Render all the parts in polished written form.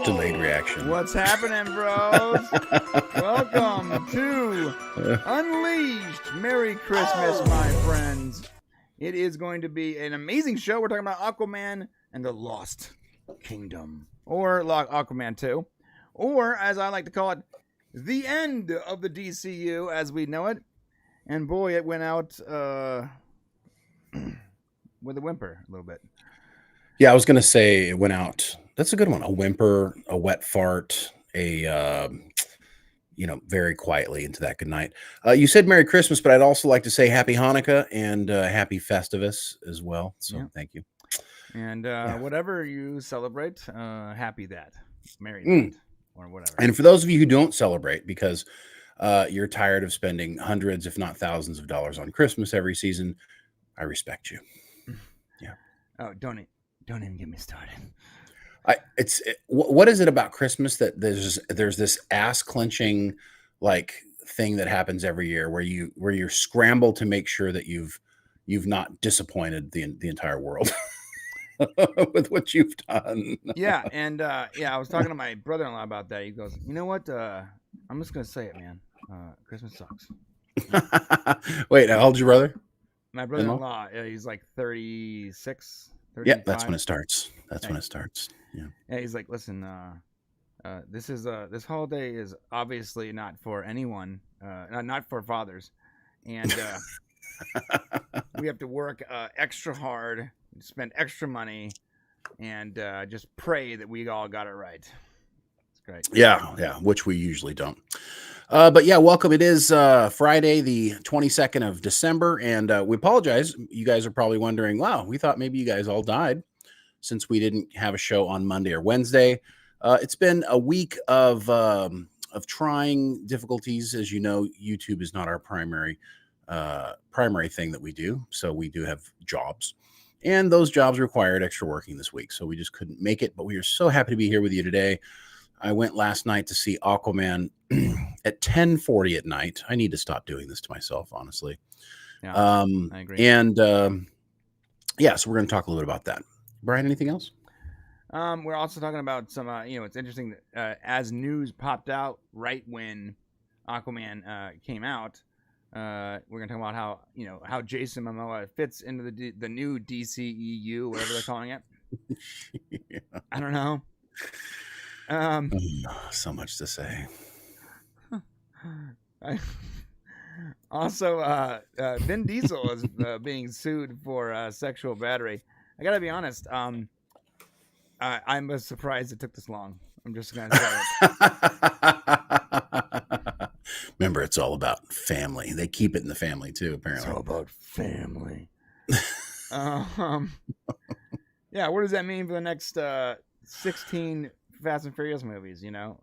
delayed reaction. What's happening, bros? Welcome to Unleashed. Merry Christmas, my friends. It is going to be an amazing show. We're talking about Aquaman and the Lost Kingdom, or Aquaman 2, or as I like to call it, the end of the DCEU as we know it. And boy, it went out with a whimper a little bit. Yeah, I was going to say it went out. That's a good one. A whimper, a wet fart, very quietly into that good night. You said Merry Christmas, but I'd also like to say Happy Hanukkah and Happy Festivus as well. So Thank you. And whatever you celebrate, happy that. Merry that, or whatever. And for those of you who don't celebrate because you're tired of spending hundreds, if not thousands of dollars on Christmas every season, I respect you. Yeah. Oh, don't even get me started. What is it about Christmas that there's this ass clenching like thing that happens every year where you scramble to make sure that you've not disappointed the entire world with what you've done. Yeah, and I was talking to my brother-in-law about that. He goes, "You know what? I'm just gonna say it, man. Christmas sucks." Wait, how old's your brother? My brother-in-law, he's like 36. 35. Yeah, that's when it starts. When it starts. Yeah. Yeah, he's like, listen, this holiday is obviously not for anyone, not for fathers, and we have to work extra hard, spend extra money, and just pray that we all got it right. It's great. Yeah, which we usually don't. But yeah, welcome. It is Friday, the 22nd of December, and we apologize. You guys are probably wondering, wow, we thought maybe you guys all died since we didn't have a show on Monday or Wednesday. It's been a week of trying difficulties. As you know, YouTube is not our primary thing that we do. So we do have jobs, and those jobs required extra working this week. So we just couldn't make it, but we are so happy to be here with you today. I went last night to see Aquaman at 10:40 at night. I need to stop doing this to myself, honestly. Yeah, I agree. And so we're going to talk a little bit about that. Brian, anything else? We're also talking about some, it's interesting that as news popped out right when Aquaman came out, we're going to talk about how Jason Momoa fits into the new DCEU, whatever they're calling it. Yeah. I don't know. So much to say. Also, Vin Diesel is being sued for sexual battery. I gotta be honest. I'm surprised it took this long. I'm just gonna say it. Remember, it's all about family. They keep it in the family too. Apparently, it's all about family. Yeah. What does that mean for the next 16 Fast and Furious movies? Who knows?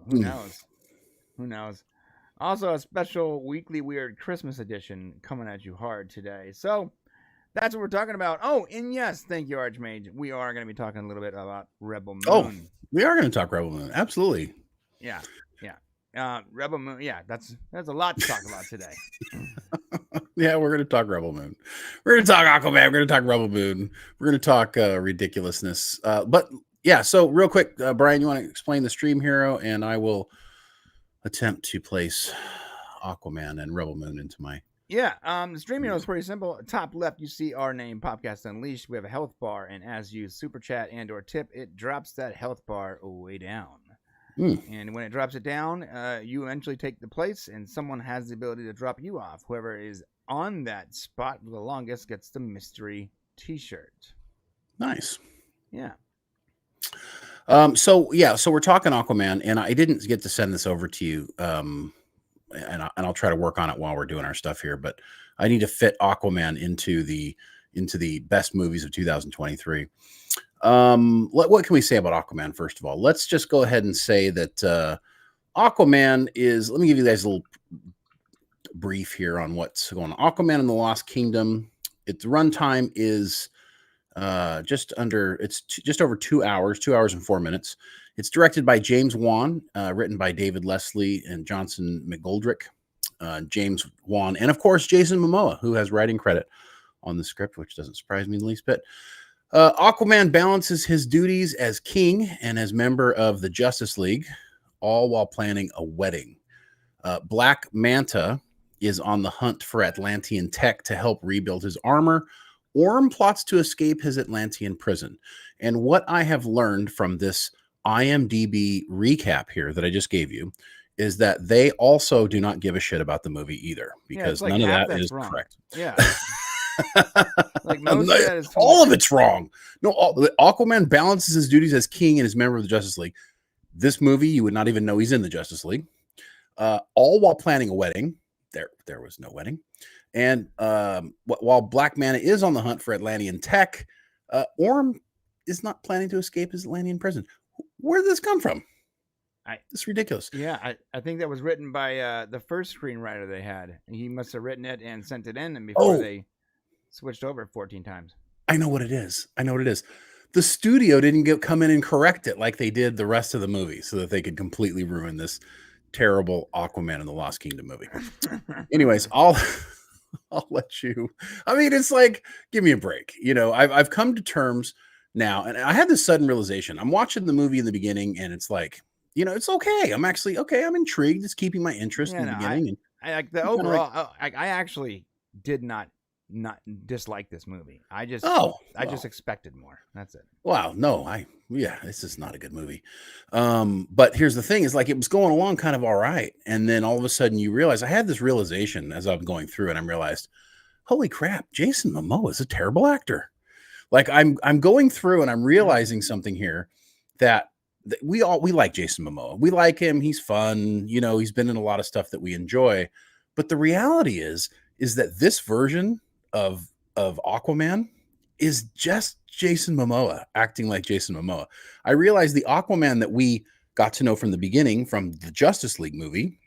Who knows? Also, a special weekly weird Christmas edition coming at you hard today. So that's what we're talking about. Oh, and yes, thank you, Archmage. We are going to be talking a little bit about Rebel Moon. Oh, we are going to talk Rebel Moon. Absolutely. Yeah. Rebel Moon. Yeah, that's a lot to talk about today. Yeah, we're going to talk Rebel Moon. We're going to talk Aquaman. We're going to talk Rebel Moon. We're going to talk ridiculousness. But yeah, so real quick, Brian, you want to explain the stream hero, and I will attempt to place Aquaman and Rebel Moon into my... Yeah, the stream hero is pretty simple. Top left, you see our name, Popcast Unleashed. We have a health bar, and as you super chat and or tip, it drops that health bar way down. And when it drops it down, you eventually take the place, and someone has the ability to drop you off. Whoever is on that spot the longest gets the mystery T-shirt. Nice. Yeah. So we're talking Aquaman, and I didn't get to send this over to you, and I'll try to work on it while we're doing our stuff here. But I need to fit Aquaman into the best movies of 2023. What can we say about Aquaman? First of all, let's just go ahead and say that Aquaman is. Let me give you guys a little brief here on what's going on. Aquaman and the Lost Kingdom. Its runtime is just over 2 hours, 2 hours and 4 minutes. It's directed by James Wan, written by David Leslie and Johnson McGoldrick. James Wan, and of course Jason Momoa, who has writing credit on the script, which doesn't surprise me the least bit. Aquaman balances his duties as king and as member of the Justice League, all while planning a wedding. Black Manta is on the hunt for Atlantean tech to help rebuild his armor. Orm plots to escape his Atlantean prison. And what I have learned from this IMDb recap here that I just gave you is that they also do not give a shit about the movie either, because like none of that is wrong. correct. Yeah. Like most of that is all of it's wrong. No, Aquaman balances his duties as king and is member of the Justice League. This movie, you would not even know he's in the Justice League. All while planning a wedding. There was no wedding. And while Black Manta is on the hunt for Atlantean tech, Orm is not planning to escape his Atlantean prison. Where did this come from? It's ridiculous. Yeah, I think that was written by the first screenwriter they had. He must have written it and sent it in, and before they switched over 14 times. I know what it is. The studio didn't come in and correct it like they did the rest of the movie, so that they could completely ruin this terrible Aquaman and the Lost Kingdom movie. Anyways, I'll let you. I mean, it's like, give me a break. You know, I've come to terms now, and I had this sudden realization. I'm watching the movie in the beginning, and it's like, you know, it's okay. I'm actually okay. I'm intrigued. It's keeping my interest in the beginning. I like the overall. I actually did not dislike this movie. I just expected more. That's it. Wow. No, this is not a good movie. But here's the thing: is like it was going along kind of all right, and then all of a sudden you realize I had this realization as I'm going through, and I realized, holy crap, Jason Momoa is a terrible actor. Like I'm going through and I'm realizing something here that we like Jason Momoa. We like him. He's fun. You know, he's been in a lot of stuff that we enjoy. But the reality is that this version of Aquaman is just Jason Momoa acting like Jason Momoa. I realized the Aquaman that we got to know from the beginning, from the Justice League movie,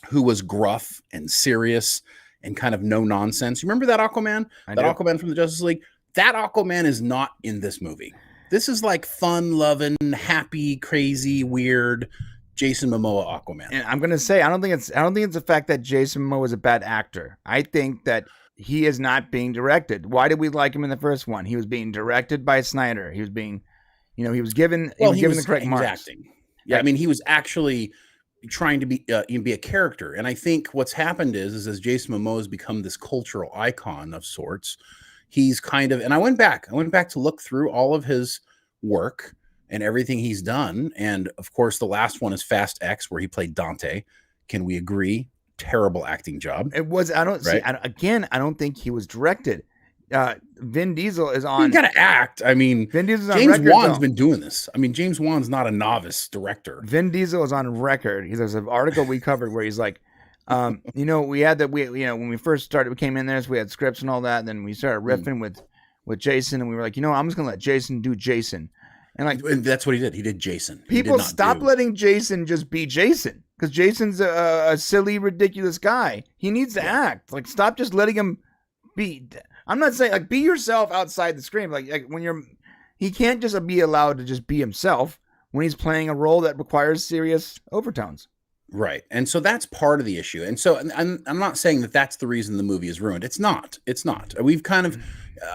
who was gruff and serious and kind of no nonsense. You remember that Aquaman? Aquaman from the Justice League? That Aquaman is not in this movie. This is like fun-loving, happy, crazy, weird Jason Momoa Aquaman. And I'm gonna say I don't think it's the fact that Jason Momoa is a bad actor. I think that he is not being directed. Why did we like him in the first one? He was being directed by Snyder. He was being, he was given the correct marks. Acting. Yeah, I mean, he was actually trying to be a character. And I think what's happened is as Jason Momoa has become this cultural icon of sorts, he's kind of, and I went back to look through all of his work and everything he's done. And of course, the last one is Fast X, where he played Dante. Can we agree? Terrible acting job. It was, I don't think he was directed. Vin Diesel is on. You gotta act. I mean, Vin Diesel's on James record, Wan's been doing this. I mean, James Wan's not a novice director. Vin Diesel is on record. There's an article we covered where he's like, we had that when we first started, we came in there, so we had scripts and all that, and then we started riffing with Jason, and we were like, I'm just gonna let Jason do Jason. And that's what he did. He did Jason. People stop letting Jason just be Jason, because Jason's a silly, ridiculous guy. He needs to act. Like, stop just letting him be. I'm not saying like be yourself outside the screen. Like when he can't just be allowed to just be himself when he's playing a role that requires serious overtones. Right. And so that's part of the issue. And so I'm not saying that that's the reason the movie is ruined. It's not. We've kind of,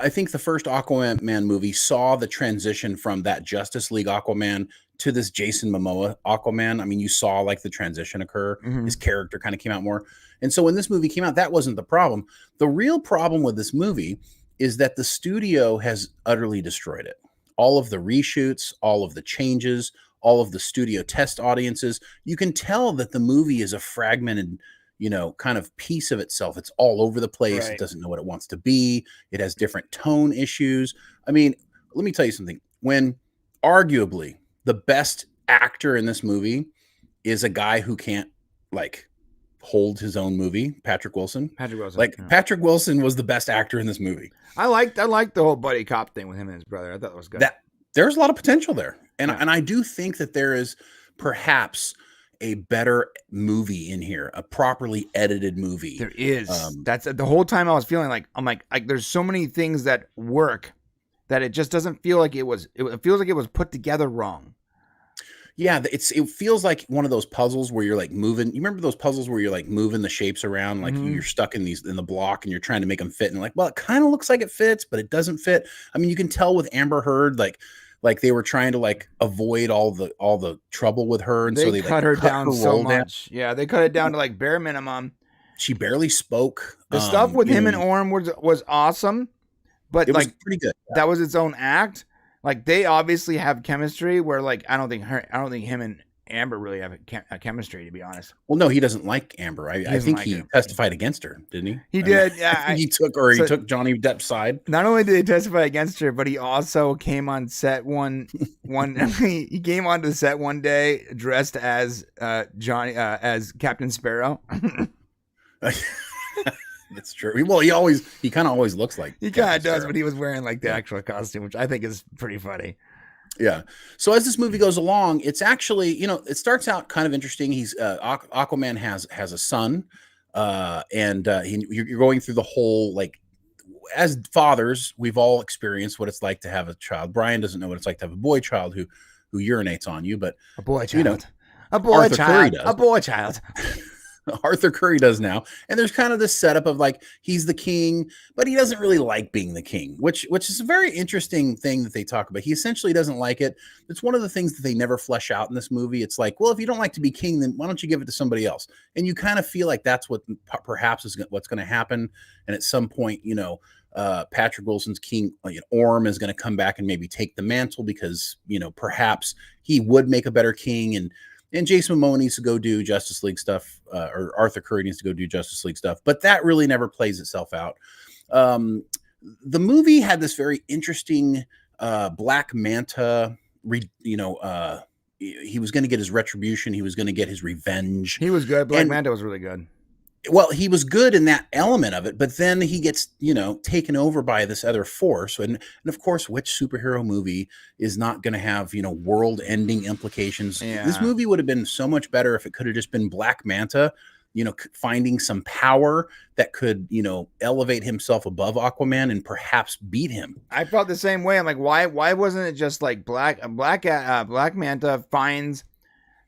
I think the first Aquaman movie saw the transition from that Justice League Aquaman to this Jason Momoa Aquaman. I mean, you saw like the transition occur. Mm-hmm. His character kind of came out more. And so when this movie came out, that wasn't the problem. The real problem with this movie is that the studio has utterly destroyed it. All of the reshoots, all of the changes, all of the studio test audiences, you can tell that the movie is a fragmented, kind of piece of itself. It's all over the place. Right. It doesn't know what it wants to be. It has different tone issues. I mean, let me tell you something. When arguably the best actor in this movie is a guy who can't hold his own movie, Patrick Wilson. Patrick Wilson was the best actor in this movie. I liked the whole buddy cop thing with him and his brother. I thought that was good. There's a lot of potential there. And I do think that there is perhaps a better movie in here, a properly edited movie. There is. That's the whole time I was feeling like, I'm like there's so many things that work that it just doesn't feel like it was. It feels like it was put together wrong. Yeah, it feels like one of those puzzles where you're like moving. You remember those puzzles where you're like moving the shapes around, like Mm-hmm. you're stuck in the block and you're trying to make them fit, and like, well, it kind of looks like it fits, but it doesn't fit. I mean, you can tell with Amber Heard, like they were trying to like avoid all the trouble with her, and They so they cut like her cut down her so role down. much. Yeah, they cut it down to like bare minimum. She barely spoke. The stuff with You him know, and Orm was awesome, but it was like pretty good. that was its own act. Like they obviously have chemistry where like I don't think him and Amber really have a chemistry, to be honest. Well, no, he doesn't like Amber. I doesn't think like he her. testified against her, didn't he? He I mean, did. I Yeah, think he took Johnny Depp's side. not only did he testify against her, but he also came on set he came onto the set one day dressed as as Captain Sparrow. That's true. Well, he kind of always looks like He kind of Captain does, Sparrow. but he was wearing like the actual costume, which I think is pretty funny. Yeah. So as this movie goes along, it's actually, it starts out kind of interesting. He's Aquaman has a son, and you're going through the whole, like, as fathers, we've all experienced what it's like to have a child. Brian doesn't know what it's like to have a boy child who urinates on you, but A boy child. Arthur Curry does. A boy child. Arthur Curry does now. And there's kind of this setup of like he's the king, but he doesn't really like being the king, which is a very interesting thing that they talk about. He essentially doesn't like it. It's one of the things that they never flesh out in this movie. It's like, well, if you don't like to be king, then why don't you give it to somebody else? And you kind of feel like that's what perhaps is what's going to happen. And at some point, Patrick Wilson's king, like Orm, is going to come back and maybe take the mantle because, perhaps he would make a better king. And Jason Momoa needs to go do Justice League stuff, or Arthur Curry needs to go do Justice League stuff. But that really never plays itself out. The movie had this very interesting Black Manta. He was going to get his retribution. He was going to get his revenge. He was good. Black Manta was really good. Well, he was good in that element of it, but then he gets, taken over by this other force. And of course, which superhero movie is not going to have, world-ending implications? Yeah. This movie would have been so much better if it could have just been Black Manta, finding some power that could, elevate himself above Aquaman and perhaps beat him. I felt the same way. I'm like, why wasn't it just like Black Manta finds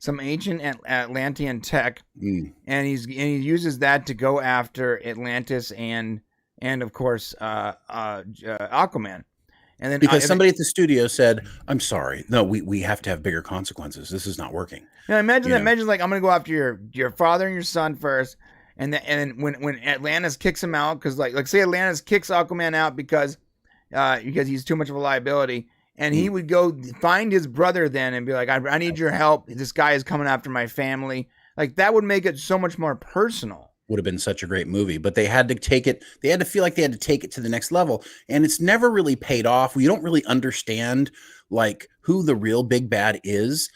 some ancient Atlantean tech, and he uses that to go after Atlantis and of course Aquaman. And then because somebody at the studio said, "I'm sorry, no, we have to have bigger consequences. This is not working." Now imagine that. Imagine like I'm gonna go after your father and your son first, and then when Atlantis kicks him out, because like say Atlantis kicks Aquaman out because he's too much of a liability. And he would go find his brother then and be like, I need your help. This guy is coming after my family. Like, that would make it so much more personal. Would have been such a great movie, but they had to take it. They had to feel like they had to take it to the next level. And it's never really paid off. We don't really understand like who the real big bad is.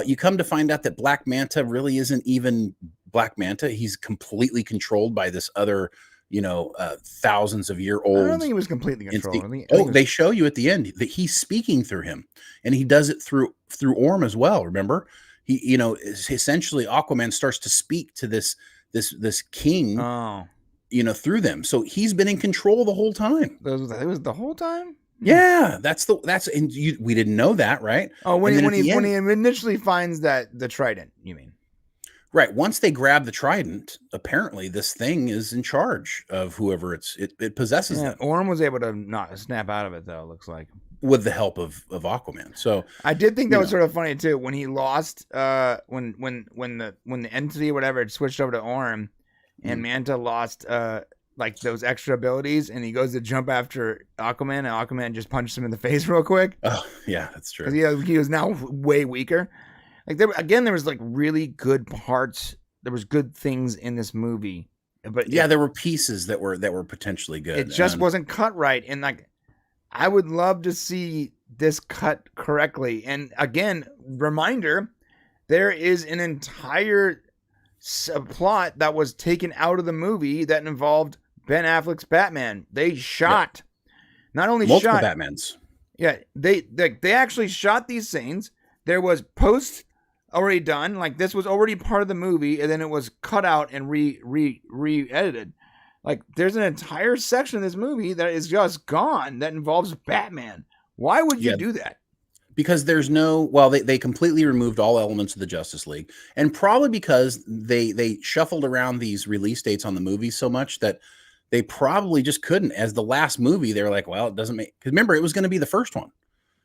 You come to find out that Black Manta really isn't even Black Manta. He's completely controlled by this other, thousands of year old. I don't think he was completely controlled. They show you at the end that he's speaking through him, and he does it through Orm as well. Remember, he, essentially Aquaman starts to speak to this king, through them. So he's been in control the whole time. It was the whole time. Yeah, we didn't know that, right? Oh, when he initially finds the trident, you mean? Right. Once they grab the trident, apparently this thing is in charge of whoever it possesses them. Orm was able to not snap out of it, though, it looks like. With the help of Aquaman. So I did think that was sort of funny too. When he lost when the entity or whatever had switched over to Orm, and Manta lost like those extra abilities, and he goes to jump after Aquaman, and Aquaman just punched him in the face real quick. Oh, yeah, that's true. He was now way weaker. Like there was like really good parts. There was good things in this movie, but there were pieces that were potentially good. It just wasn't cut right, and like I would love to see this cut correctly. And again, reminder: there is an entire plot that was taken out of the movie that involved Ben Affleck's Batman. They shot not only multiple Batmans. Yeah, they actually shot these scenes. There was post already done, like this was already part of the movie, and then it was cut out and re-edited. Like there's an entire section of this movie that is just gone that involves Batman. Why would you do that? because there's they completely removed all elements of the Justice League, and probably because they shuffled around these release dates on the movies so much that they probably just couldn't. As the last movie, they were like, well, it doesn't make, because remember, it was going to be the first one.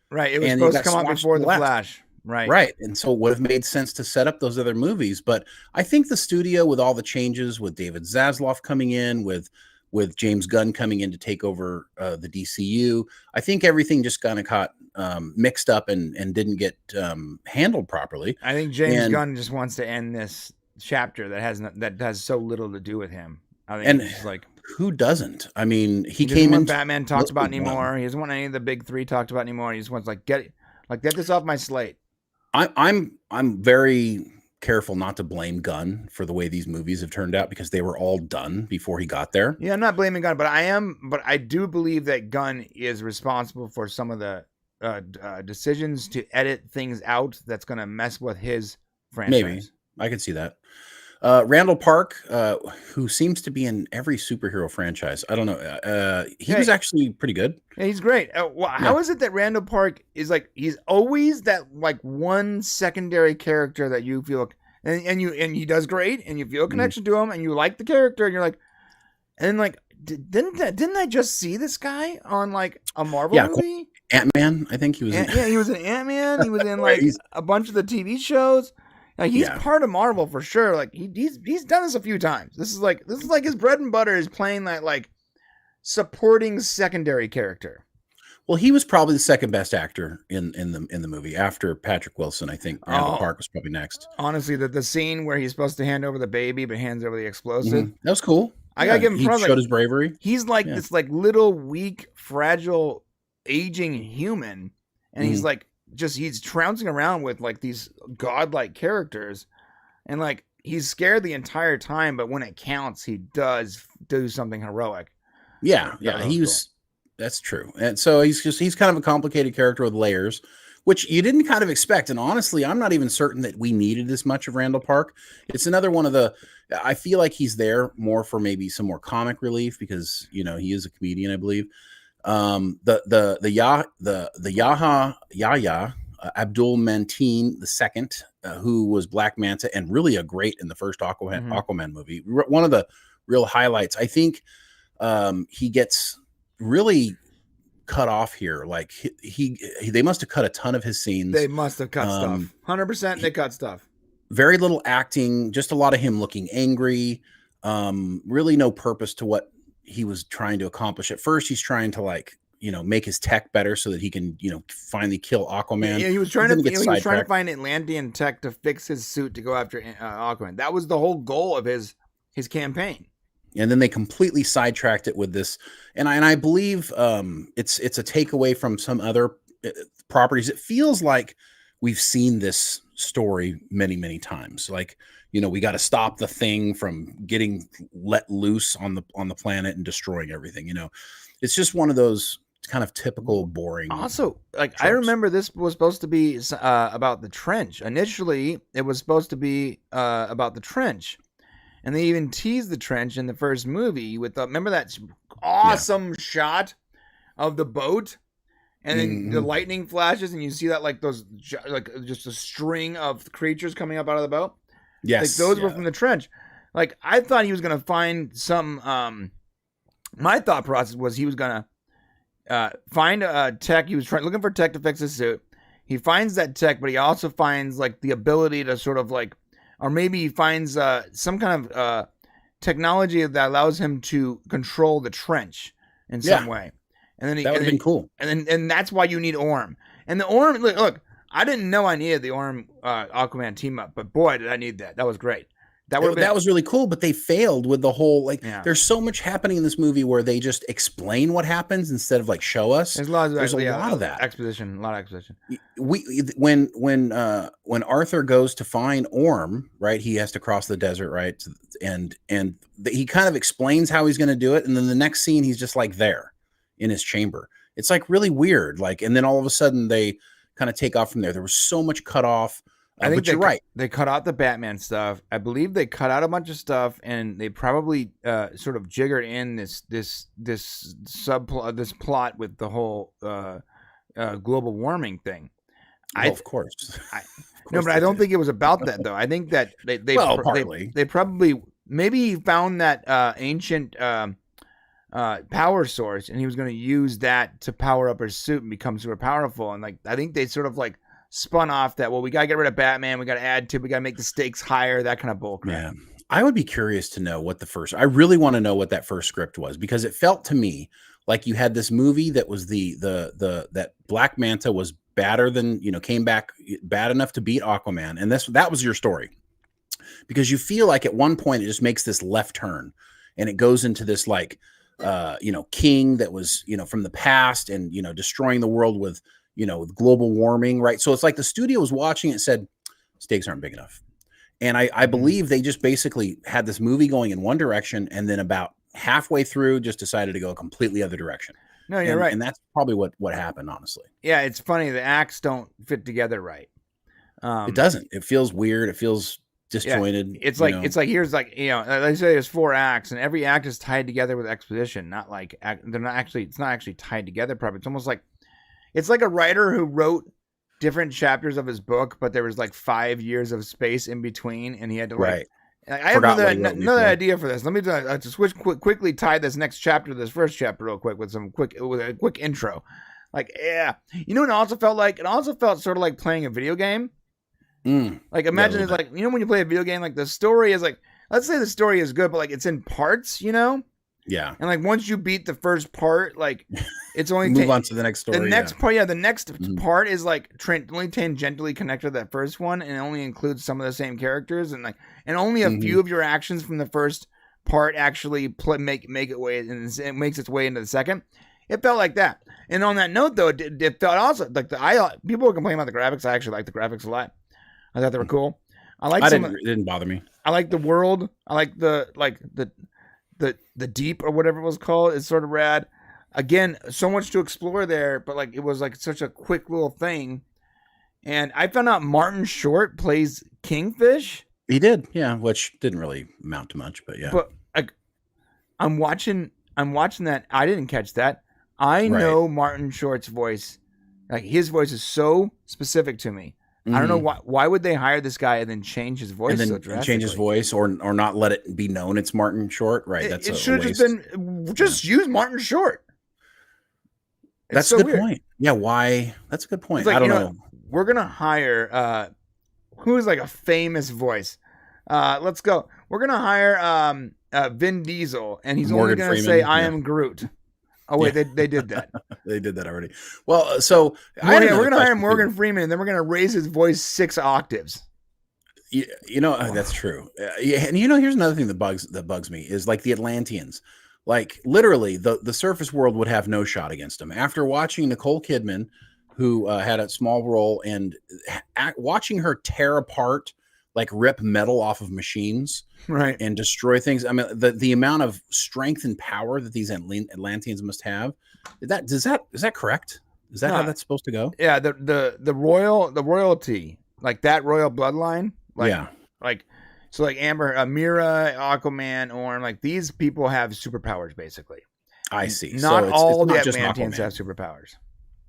Right. It was supposed to come out before the Flash. Right. Right. And so it would have made sense to set up those other movies. But I think the studio, with all the changes, with David Zaslav coming in, with James Gunn coming in to take over the DCU, I think everything just kind of got mixed up and didn't get handled properly. I think James Gunn just wants to end this chapter that has so little to do with him. I think it's like, who doesn't? I mean, he doesn't came want in Batman talked about anymore. He doesn't want any of the big three talked about anymore. He just wants get this off my slate. I'm very careful not to blame Gunn for the way these movies have turned out, because they were all done before he got there. Yeah, I'm not blaming Gunn, but I do believe that Gunn is responsible for some of the decisions to edit things out that's going to mess with his franchise. Maybe. I could see that. Randall Park, who seems to be in every superhero franchise. I don't know. He was actually pretty good. Yeah, he's great. How is it that Randall Park is he's always that one secondary character that you feel, and he does great, and you feel a connection to him, and you like the character, and you're like, didn't I just see this guy on a Marvel movie? Ant-Man, I think he was. He was in Ant-Man. He was in a bunch of the TV shows. He's part of Marvel for sure. He's done this a few times. This is like his bread and butter is playing that supporting secondary character. Well, he was probably the second best actor in the movie after Patrick Wilson. I think Randall Park was probably next. Honestly, the scene where he's supposed to hand over the baby but hands over the explosive. That was cool. I gotta give him props. He showed his bravery. He's this little weak, fragile, aging human, and he's he's trouncing around with these godlike characters, and he's scared the entire time, but when it counts, he does do something heroic. Yeah, that's true. And so he's kind of a complicated character with layers, which you didn't kind of expect. And honestly, I'm not even certain that we needed this much of Randall Park. It's another one of I feel like he's there more for maybe some more comic relief, because he is a comedian, I believe. Yahya Abdul Mateen II, who was Black Manta and really a great in the first Aquaman movie. One of the real highlights. I think he gets really cut off here. They must have cut a ton of his scenes. They must have cut stuff. 100%. They cut stuff. Very little acting, just a lot of him looking angry. Really no purpose to what he was trying to accomplish. At first, he's trying to make his tech better so that he can, finally kill Aquaman. Yeah, he was trying to find Atlantean tech to fix his suit to go after Aquaman. That was the whole goal of his campaign. And then they completely sidetracked it with this. And I believe it's a takeaway from some other properties. It feels like we've seen this story many, many times. We got to stop the thing from getting let loose on the planet and destroying everything. It's just one of those kind of typical boring. Also, tropes. I remember this was supposed to be about the trench. Initially, it was supposed to be about the trench, and they even teased the trench in the first movie with remember that awesome shot of the boat, and then the lightning flashes, and you see that those just a string of creatures coming up out of the boat. Yes, those were from the trench. I thought he was gonna find some. My thought process was he was gonna find a tech. He was looking for tech to fix his suit. He finds that tech, but he also finds the ability to sort of or maybe he finds some kind of technology that allows him to control the trench in some way. And then that would have been cool. And that's why you need Orm. And the Orm, look, I didn't know I needed the Orm Aquaman team up, but boy, did I need that. That was great. That was really cool, but they failed with the whole There's so much happening in this movie where they just explain what happens instead of show us. There's a lot of that exposition. A lot of exposition. When Arthur goes to find Orm, right? He has to cross the desert, right? And he kind of explains how he's going to do it, and then the next scene he's just there in his chamber. It's really weird. And then all of a sudden they kind of take off from there. There was so much cut off. I think you're right. They cut out the Batman stuff. I believe they cut out a bunch of stuff, and they probably sort of jiggered in this subplot, this plot with the whole global warming thing. Well, of course. No, but I don't think it was about that though. I think that partly they probably maybe he found that ancient power source, and he was going to use that to power up his suit and become super powerful. And like I think they sort of like spun off that. Well, we got to get rid of Batman. We got to add to. We got to make the stakes higher. That kind of bullcrap. Yeah, I would be curious to know what I really want to know what that first script was, because it felt to me like you had this movie that was that Black Manta was badder than, came back bad enough to beat Aquaman. And that was your story, because you feel like at one point it just makes this left turn and it goes into this like, king that was, from the past and, destroying the world with, with global warming. Right. So it's like the studio was watching it and said, stakes aren't big enough. And I believe they just basically had this movie going in one direction, and then about halfway through just decided to go a completely other direction. No, you're right. And that's probably what happened, honestly. Yeah, it's funny. The acts don't fit together right. It doesn't. It feels weird. It feels disjointed. Yeah, it's like here's like, let's say there's 4 acts, and every act is tied together with exposition. Not like they're not actually. It's not actually tied together properly. It's almost like it's like a writer who wrote different chapters of his book, but there was like 5 years of space in between, and he had to right. I have another idea for this. Let me just quickly tie this next chapter to this first chapter real quick with a quick intro. Like, yeah, what it also felt like? It also felt sort of like playing a video game. Like, imagine it's like, when you play a video game, like the story is like, let's say the story is good, but like it's in parts, Yeah. And like once you beat the first part, like it's only move on to the next story. The next part, the next part is like only tangentially connected to that first one, and it only includes some of the same characters, and only a few of your actions from the first part actually make it way, and it makes its way into the second. It felt like that. And on that note, though, it felt also like people were complaining about the graphics. I actually liked the graphics a lot. I thought they were cool. It didn't bother me. I like the world. I like the deep or whatever it was called. It's sort of rad. Again, so much to explore there, but like it was like such a quick little thing. And I found out Martin Short plays Kingfish. He did, yeah, which didn't really amount to much, but yeah. But like, I'm watching that. I didn't catch that. I know Martin Short's voice. Like his voice is so specific to me. I don't know why would they hire this guy and then change his voice so drastically? Change his voice or not let it be known it's Martin Short, right? It should have just been use Martin Short. That's a good point. Yeah, why? That's a good point. Like, I don't know. We're gonna hire who is like a famous voice. Let's go. We're gonna hire Vin Diesel, and he's only gonna say "I am Groot." Oh wait, they did that. They did that already. Well, so we're going to hire Morgan Freeman, and then we're going to raise his voice 6 octaves. That's true. Yeah, and here's another thing that bugs me is like the Atlanteans. Like literally, the surface world would have no shot against them. After watching Nicole Kidman, who had a small role, and watching her tear apart, like rip metal off of machines, right, and destroy things. I mean, the amount of strength and power that these Atlanteans must have. Is that correct? Is that how that's supposed to go? Yeah, the royalty, like that royal bloodline, like, yeah, like so, like Mira, Aquaman, Orm, like these people have superpowers, basically. I see. Not all the Atlanteans have superpowers.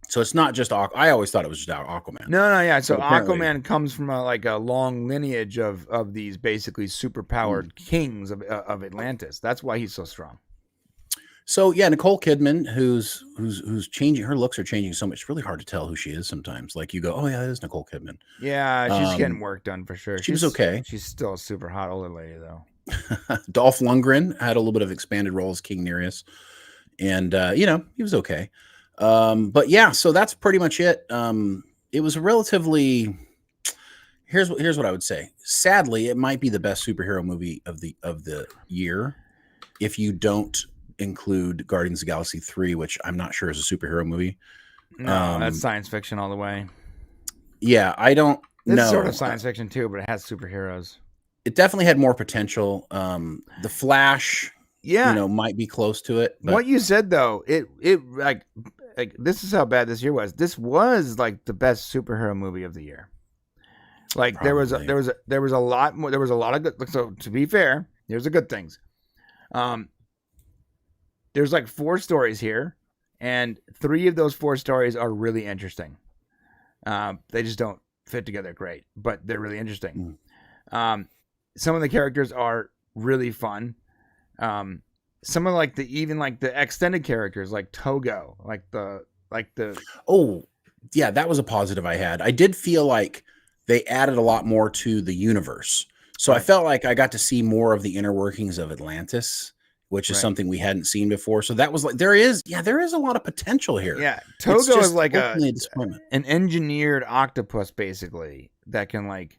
So it's not just I always thought it was just Aquaman. No, yeah. So Aquaman comes from a long lineage of these basically superpowered kings of Atlantis. That's why he's so strong. So yeah, Nicole Kidman, who's changing, her looks are changing so much. It's really hard to tell who she is sometimes. Like you go, oh yeah, that is Nicole Kidman. Yeah, she's getting work done for sure. She was okay. She's still a super hot older lady though. Dolph Lundgren had a little bit of expanded role as King Nereus, and he was okay. But yeah, so that's pretty much it. It was a relatively, here's what I would say. Sadly, it might be the best superhero movie of the year, if you don't include Guardians of the Galaxy 3, which I'm not sure is a superhero movie. No, that's science fiction all the way. Yeah, I don't know. It's sort of science fiction too, but it has superheroes. It definitely had more potential. The Flash, might be close to it. But... What you said though, it like this is how bad this year was. This was like the best superhero movie of the year. Like Probably. there was a lot more. There was a lot of good. So to be fair, here's the good things. There's like 4 stories here, and 3 of those 4 stories are really interesting. They just don't fit together great, but they're really interesting. Mm. Some of the characters are really fun. Some of like the extended characters, like Togo, like the Oh, yeah, that was a positive I had. I did feel like they added a lot more to the universe. So I Right. felt like I got to see more of the inner workings of Atlantis, which is Right. something we hadn't seen before. So that was like there is a lot of potential here. Yeah, It's Togo is just like ultimately a disappointment. an engineered octopus basically that can like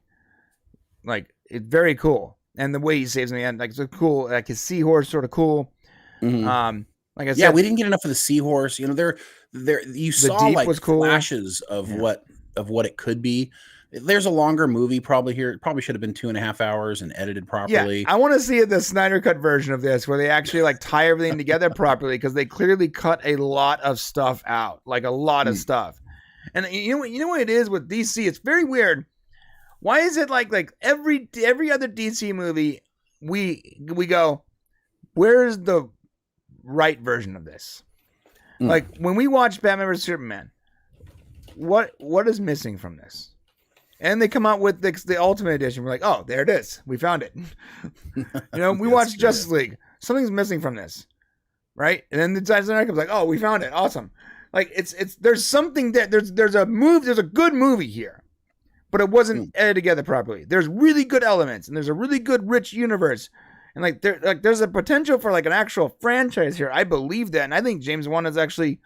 it's very cool. And the way he saves in the end, like so cool, like his seahorse sort of cool. Mhm. Like I Yeah, said, we didn't get enough of the seahorse. You know, there you the saw deep like was cool. flashes of Yeah. what it could be. There's a longer movie probably here. It probably should have been 2.5 hours and edited properly. Yeah, I want to see the Snyder Cut version of this where they actually like tie everything together properly because they clearly cut a lot of stuff out, like a lot of stuff. And you know what it is with DC? It's very weird. Why is it like every other DC movie we go, where's the right version of this? Like when we watch Batman vs Superman, what is missing from this? And they come out with the Ultimate Edition. We're like, oh, there it is. We found it. We watched Justice League. Something's missing from this, right? And then the Snyder comes like, oh, we found it. Awesome. Like it's there's something that there's a good movie here, but it wasn't edited together properly. There's really good elements, and there's a really good rich universe, and there's a potential for like an actual franchise here. I believe that, and I think James Wan is actually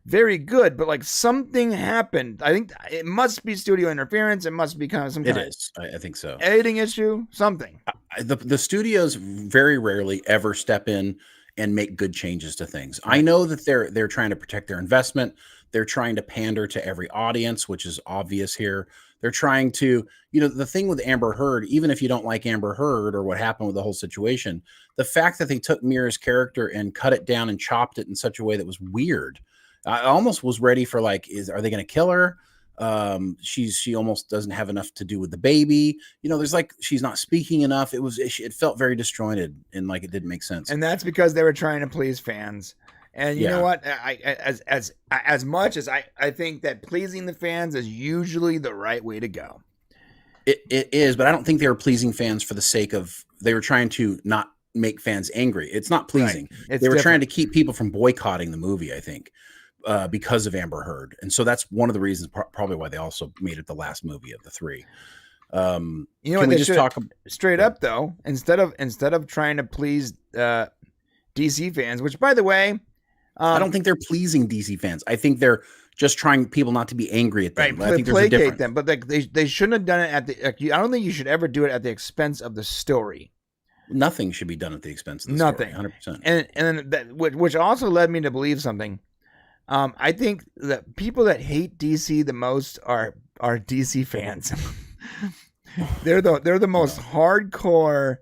very good, but like something happened. I think it must be studio interference. It must be kind of some kind It is. I think so. Editing issue, something. The studios very rarely ever step in and make good changes to things. I know that they're trying to protect their investment. They're trying to pander to every audience, which is obvious here. They're trying to, the thing with Amber Heard, even if you don't like Amber Heard or what happened with the whole situation, the fact that they took Mira's character and cut it down and chopped it in such a way that was weird. I almost was ready for are they going to kill her? She almost doesn't have enough to do with the baby. There's she's not speaking enough. It felt very disjointed and like it didn't make sense. And that's because they were trying to please fans. And you know what? As much as I think that pleasing the fans is usually the right way to go. It is, but I don't think they were pleasing fans for the sake of they were trying to not make fans angry. It's not pleasing. Right. They were trying to keep people from boycotting the movie, I think. Because of Amber Heard. And so that's one of the reasons probably why they also made it the last movie of the three. Can we just talk straight up though, instead of trying to please DC fans, which by the way, I don't think they're pleasing DC fans. I think they're just trying people not to be angry at them. Right, I think there's a difference. them, but they shouldn't have done it at the. I don't think you should ever do it at the expense of the story. Nothing should be done at the expense of the Nothing. story. 100%. And then which also led me to believe something. I think that people that hate DC the most are DC fans. they're the most hardcore.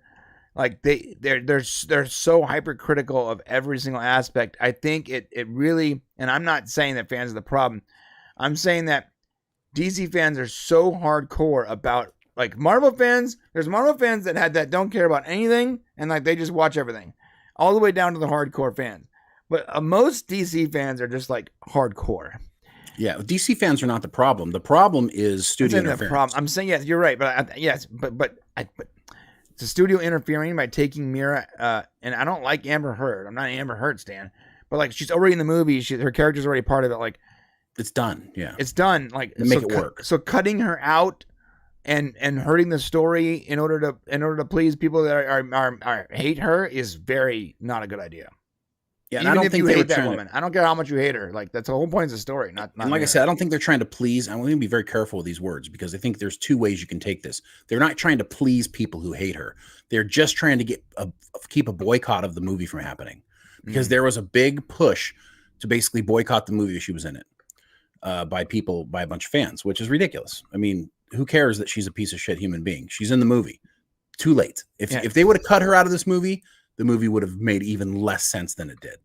Like they're so hypercritical of every single aspect. I think it really, and I'm not saying that fans are the problem. I'm saying that DC fans are so hardcore about like Marvel fans. There's Marvel fans that don't care about anything and like they just watch everything, all the way down to the hardcore fans. But most DC fans are just like hardcore. Yeah, DC fans are not the problem. The problem is studio interference. I'm saying yes, you're right, but it's a studio interfering by taking Mira. And I don't like Amber Heard. I'm not an Amber Heard stan, but like she's already in the movie. Her character's already part of it. Like it's done. Yeah, it's done. Like make it work. So cutting her out and hurting the story in order to please people that are hate her is very not a good idea. Yeah, even and I don't if think you they hate that woman, I don't care how much you hate her. Like that's the whole point of the story. Not and like I said, I don't think they're trying to please. I'm going to be very careful with these words because I think there's two ways you can take this. They're not trying to please people who hate her. They're just trying to keep a boycott of the movie from happening because there was a big push to basically boycott the movie if she was in it by a bunch of fans, which is ridiculous. I mean, who cares that she's a piece of shit human being? She's in the movie. Too late. If they would have cut her out of this movie, the movie would have made even less sense than it did.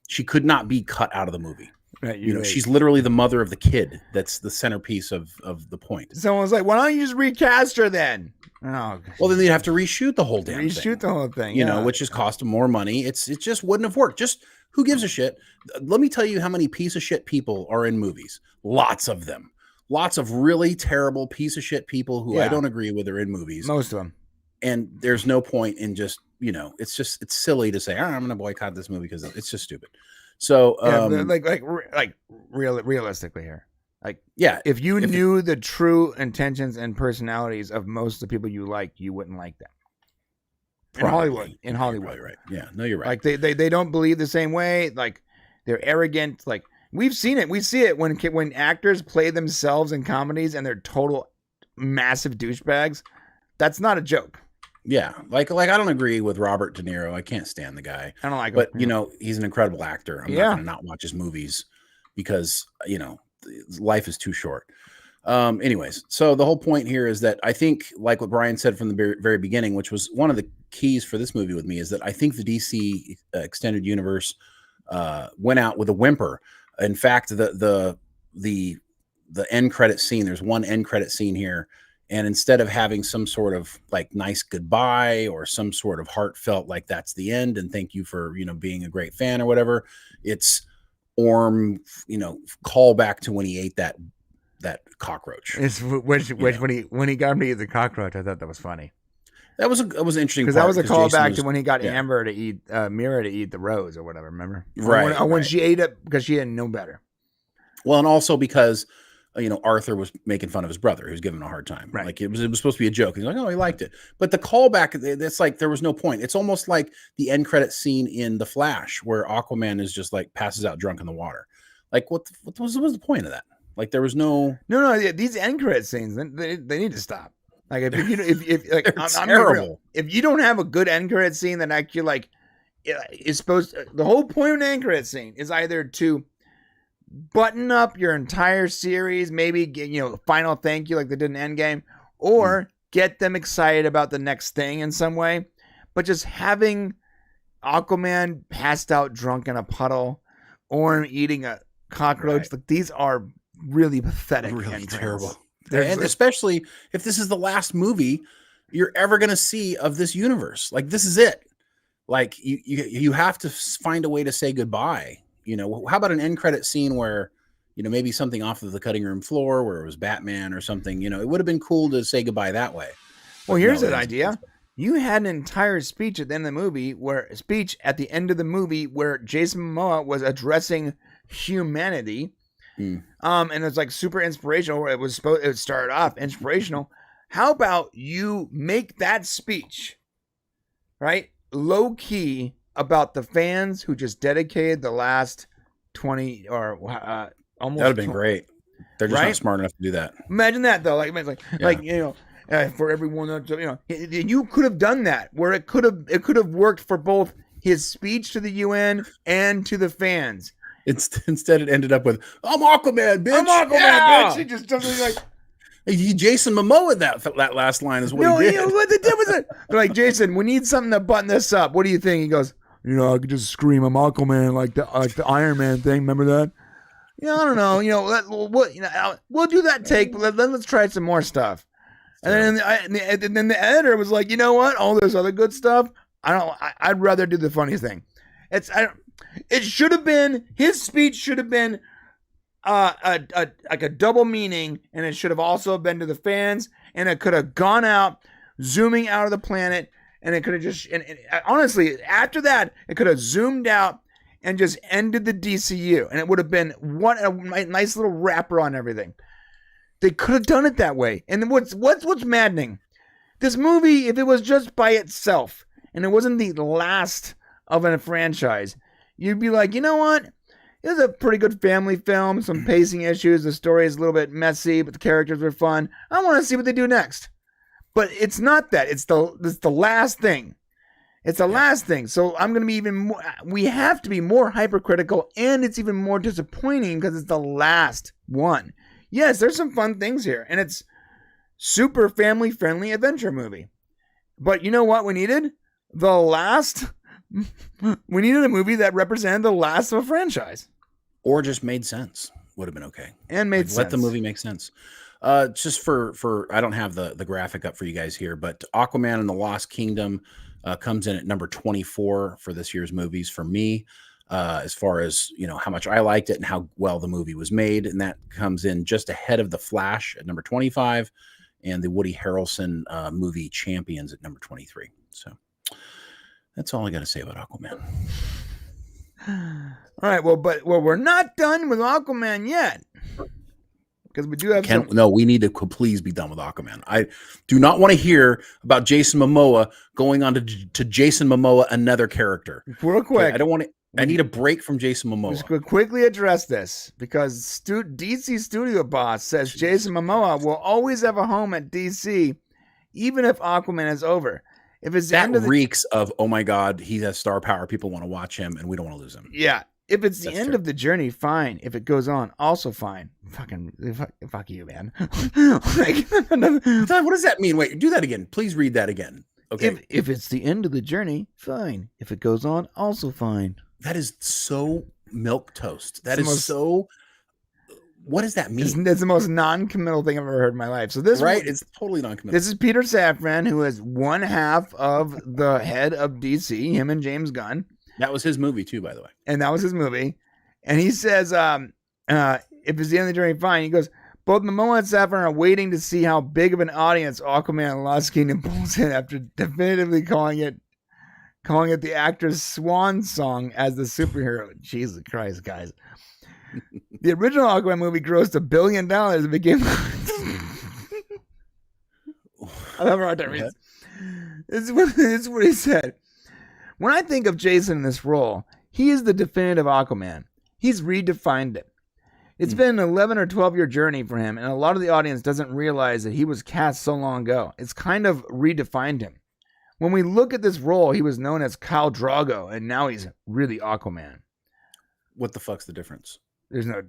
She could not be cut out of the movie. Right, she's literally the mother of the kid. That's the centerpiece of the point. Someone's like, why don't you just recast her then? Oh, well, then they'd have to reshoot the whole damn thing. Reshoot the whole thing, which just cost them more money. It just wouldn't have worked. Just who gives a shit? Let me tell you how many piece of shit people are in movies. Lots of them. lots of really terrible piece of shit people who I don't agree with are in movies. Most of them. And there's no point in just, it's silly to say, I'm going to boycott this movie because it's just stupid. So, realistically here, yeah, if you knew the true intentions and personalities of most of the people you like, you wouldn't like them. In Hollywood, right? Yeah, no, you're right. Like they don't believe the same way. Like they're arrogant. Like we've seen it. We see it when actors play themselves in comedies and they're total massive douchebags. That's not a joke. Yeah, like I don't agree with Robert De Niro. I can't stand the guy. I don't like him. But he's an incredible actor. I'm not going to not watch his movies because life is too short. Anyways, so the whole point here is that I think, like what Brian said from the very beginning, which was one of the keys for this movie with me, is that I think the DC extended universe went out with a whimper. In fact, the end credit scene, there's one end credit scene here. And instead of having some sort of like nice goodbye or some sort of heartfelt, like that's the end and thank you for, being a great fan or whatever, it's Orm, call back to when he ate that cockroach. When he got me to eat the cockroach, I thought that was funny. That was interesting because that was a callback to when he got Amber to eat Mira to eat the rose or whatever. Remember? Right. When she ate it because she didn't know better. Well, and also because Arthur was making fun of his brother. He was giving him a hard time. Right. Like it was supposed to be a joke. He's like, oh, he liked it. But the callback, it's like there was no point. It's almost like the end credit scene in The Flash where Aquaman is just like passes out drunk in the water. Like what was the point of that? Like there was no. These end credit scenes, they need to stop. Like if I'm terrible. If you don't have a good end credit scene that actually like is supposed to, the whole point of an end credit scene is either to button up your entire series, maybe get, final thank you like they did in Endgame, or get them excited about the next thing in some way. But just having Aquaman passed out drunk in a puddle or eating a cockroach, like these are really pathetic, really terrible. And especially if this is the last movie you're ever going to see of this universe. Like this is it. Like you have to find a way to say goodbye. How about an end credit scene where, maybe something off of the cutting room floor where it was Batman or something, it would have been cool to say goodbye that way. Well, here's an idea. You had an entire speech at the end of the movie where Jason Momoa was addressing humanity. And it's like super inspirational. It started off inspirational. How about you make that speech, right? Low key about the fans who just dedicated the last 20 or almost. That would have been great. They're just not smart enough to do that. Imagine that though. For everyone that you could have done that where it could have worked for both his speech to the UN and to the fans. Instead, it ended up with "I'm Aquaman, bitch." Bitch. He just doesn't like. Jason Momoa that last line is what he did. What they did was it? They're like, Jason, we need something to button this up. What do you think? He goes, I could just scream, "I'm Aquaman," like the Iron Man thing. Remember that? I don't know. We'll do that take, but let's try some more stuff. And then the editor was like, you know what? All this other good stuff, I'd rather do the funny thing. It should have been, his speech should have been like a double meaning, and it should have also been to the fans, and it could have gone out, zooming out of the planet, and it could have just, and honestly, after that, it could have zoomed out and just ended the DCU, and it would have been a nice little wrapper on everything. They could have done it that way. And what's maddening, this movie, if it was just by itself, and it wasn't the last of a franchise, you'd be like, you know what? It was a pretty good family film, some pacing issues, the story is a little bit messy, but the characters were fun. I want to see what they do next. But it's not that. It's the last thing. It's the last thing. So I'm going to be even more, we have to be more hypercritical, and it's even more disappointing because it's the last one. Yes, there's some fun things here, and it's super family-friendly adventure movie. But you know what we needed? We needed a movie that represented the last of a franchise. Or just made sense. Would have been okay. And made sense. Let the movie make sense. Just for I don't have the graphic up for you guys here, but Aquaman and the Lost Kingdom comes in at number 24 for this year's movies for me. as far as, how much I liked it and how well the movie was made. And that comes in just ahead of The Flash at number 25 and the Woody Harrelson movie Champions at number 23. So that's all I got to say about Aquaman. All right. Well, we're not done with Aquaman yet. Because we do have No, we need to please be done with Aquaman. I do not want to hear about Jason Momoa going on to Jason Momoa, another character. Real quick. Okay, I don't want to. I need a break from Jason Momoa. Just quickly address this because DC studio boss says Jason Momoa will always have a home at DC, even if Aquaman is over. If it's that reeks of, oh my God, he has star power. People want to watch him, and we don't want to lose him. Yeah. If it's the end of the journey, fine. If it goes on, also fine. Fuck you, man. What does that mean? Wait, do that again. Please read that again. Okay. If it's the end of the journey, fine. If it goes on, also fine. That is so milquetoast. That is so. What does that mean? It's the most non-committal thing I've ever heard in my life. So this it's totally non-committal. This is Peter Safran, who is one half of the head of DC. Him and James Gunn. That was his movie too, by the way. And that was his movie. And he says, if it's the end of the journey, fine. He goes, both Momoa and Safran are waiting to see how big of an audience Aquaman and Lost Kingdom pulls in after definitively calling it the actor's swan song as the superhero. Jesus Christ, guys. The original Aquaman movie grossed $1 billion and became... I have a hard time reading this. This is what he said. When I think of Jason in this role, he is the definitive Aquaman. He's redefined it. It's been an 11 or 12-year journey for him, and a lot of the audience doesn't realize that he was cast so long ago. It's kind of redefined him. When we look at this role, he was known as Khal Drogo, and now he's really Aquaman. What the fuck's the difference? There's no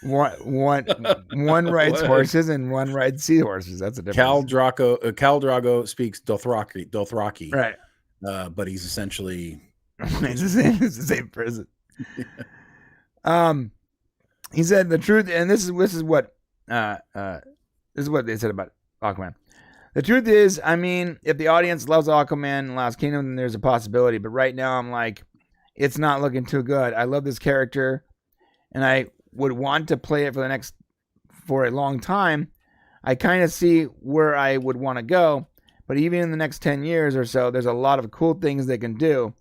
one rides horses and one rides seahorses. That's a difference. Khal Drogo speaks Dothraki. Right. But he's essentially it's the same person. He said the truth, and this is what they said about Aquaman. The truth is, I mean, if the audience loves Aquaman and Lost Kingdom, then there's a possibility. But right now, I'm like, it's not looking too good. I love this character, and I would want to play it for a long time. I kind of see where I would want to go. But even in the next 10 years or so, there's a lot of cool things they can do.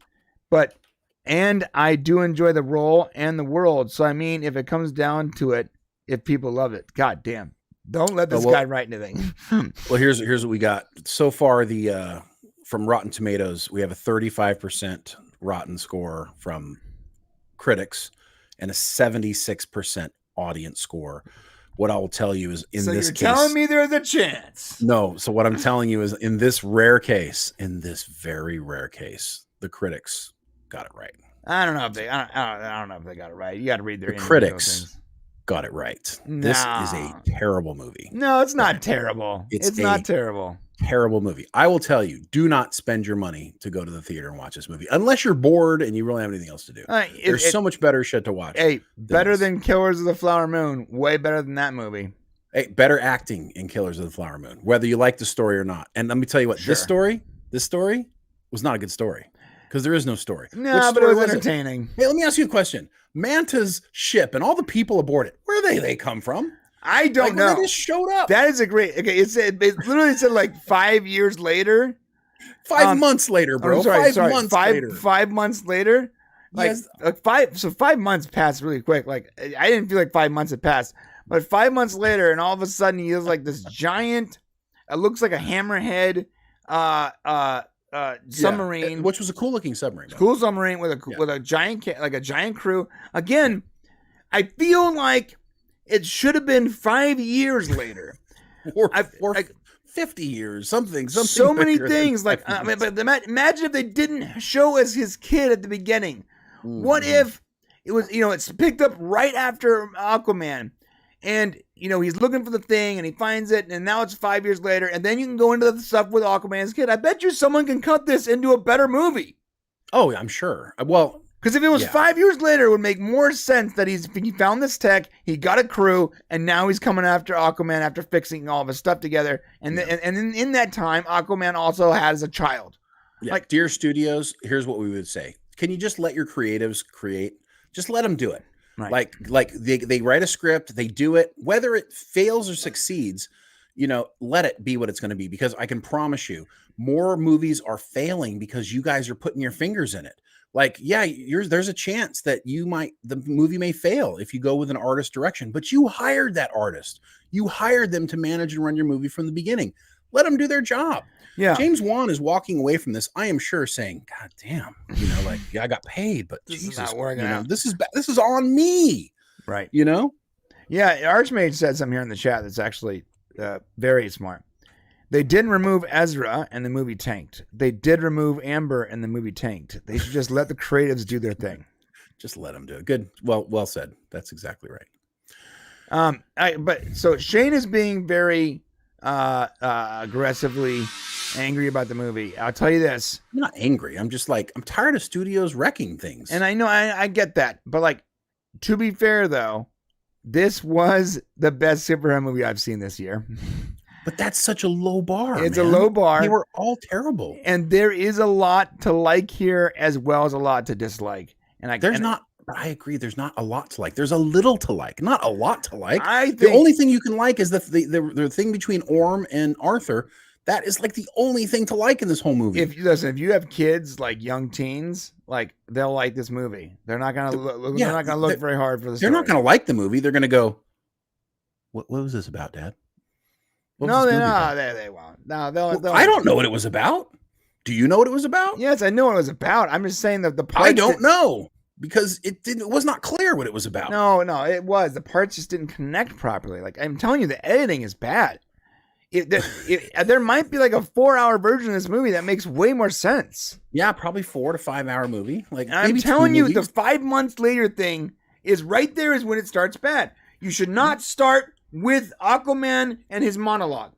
And I do enjoy the role and the world. So, I mean, if it comes down to it, if people love it, God damn. Don't let this guy write anything. Well, here's what we got. So far, from Rotten Tomatoes, we have a 35% rotten score from critics and a 76% audience score. What I will tell you is in this case... So you're telling me there's a chance? No. So what I'm telling you is in this very rare case, the critics got it right. I don't know if they got it right. You got to read their... The critics got it right. This is a terrible movie. No, it's not terrible. It's not terrible. Terrible movie. I will tell you, do not spend your money to go to the theater and watch this movie unless you're bored and you really have anything else to do. There's so much better shit to watch. Hey, better than Killers of the Flower Moon. Way better than that movie. Hey, better acting in Killers of the Flower Moon, whether you like the story or not. And let me tell you what, this story was not a good story because there is no story. No, but it was entertaining. Hey, let me ask you a question. Manta's ship and all the people aboard it, where they come from? I don't know. They just showed up. That is a great. Okay, it literally said like 5 years later. 5 months later, bro. I'm sorry, 5 months later. 5 months later. Like, Yes. like 5 months passed really quick. Like I didn't feel like 5 months had passed, but 5 months later, and all of a sudden he has like this giant. It looks like a hammerhead submarine, which was a cool looking submarine. Cool submarine with a giant crew. Again, I feel like it should have been 5 years later, or 50 years, something. So many things. Like, I mean, but imagine if they didn't show us his kid at the beginning. Mm-hmm. What if it was, it's picked up right after Aquaman, and he's looking for the thing, and he finds it, and now it's 5 years later, and then you can go into the stuff with Aquaman's kid. I bet you someone can cut this into a better movie. Oh, I'm sure. Well. Because if it was 5 years later, it would make more sense that he found this tech, he got a crew, and now he's coming after Aquaman after fixing all of his stuff together. And in that time, Aquaman also has a child. Yeah. Like, dear studios, here's what we would say. can you just let your creatives create? Just let them do it. Right. Like they write a script, they do it, whether it fails or succeeds, let it be what it's going to be, because I can promise you more movies are failing because you guys are putting your fingers in it. Like, yeah, there's a chance that the movie may fail if you go with an artist direction, but you hired that artist. You hired them to manage and run your movie from the beginning. Let them do their job. Yeah. James Wan is walking away from this, I am sure, saying, God damn, I got paid, but This Jesus, is not working out. This is on me. Right. Yeah, Archmage said something here in the chat that's actually very smart. They didn't remove Ezra and the movie tanked. They did remove Amber and the movie tanked. They should just let the creatives do their thing. Just let them do it. Good. Well said. That's exactly right. But so Shane is being very aggressively angry about the movie. I'll tell you this. I'm not angry. I'm just like, I'm tired of studios wrecking things. And I know I get that. But like, to be fair though, this was the best superhero movie I've seen this year. But that's such a low bar. It's a low bar. They were all terrible. And there is a lot to like here as well as a lot to dislike. And I agree. There's not a lot to like. There's a little to like, not a lot to like. I think the only thing you can like is the thing between Orm and Arthur. That is like the only thing to like in this whole movie. If you have kids like young teens, like they'll like this movie. They're not gonna look. They're not gonna look very hard for the story. They're not gonna like the movie. They're gonna go, What was this about, Dad? No, they won't. No, they'll. I don't know what it was about. Do you know what it was about? Yes, I know what it was about. I'm just saying that the parts. I don't know because it was not clear what it was about. No, it was. The parts just didn't connect properly. Like I'm telling you, the editing is bad. There might be like a 4-hour version of this movie that makes way more sense. Yeah, probably 4 to 5 hour movie. Like and I'm telling you, the 5 months later thing is right there is when it starts bad. You should not start with Aquaman and his monologue.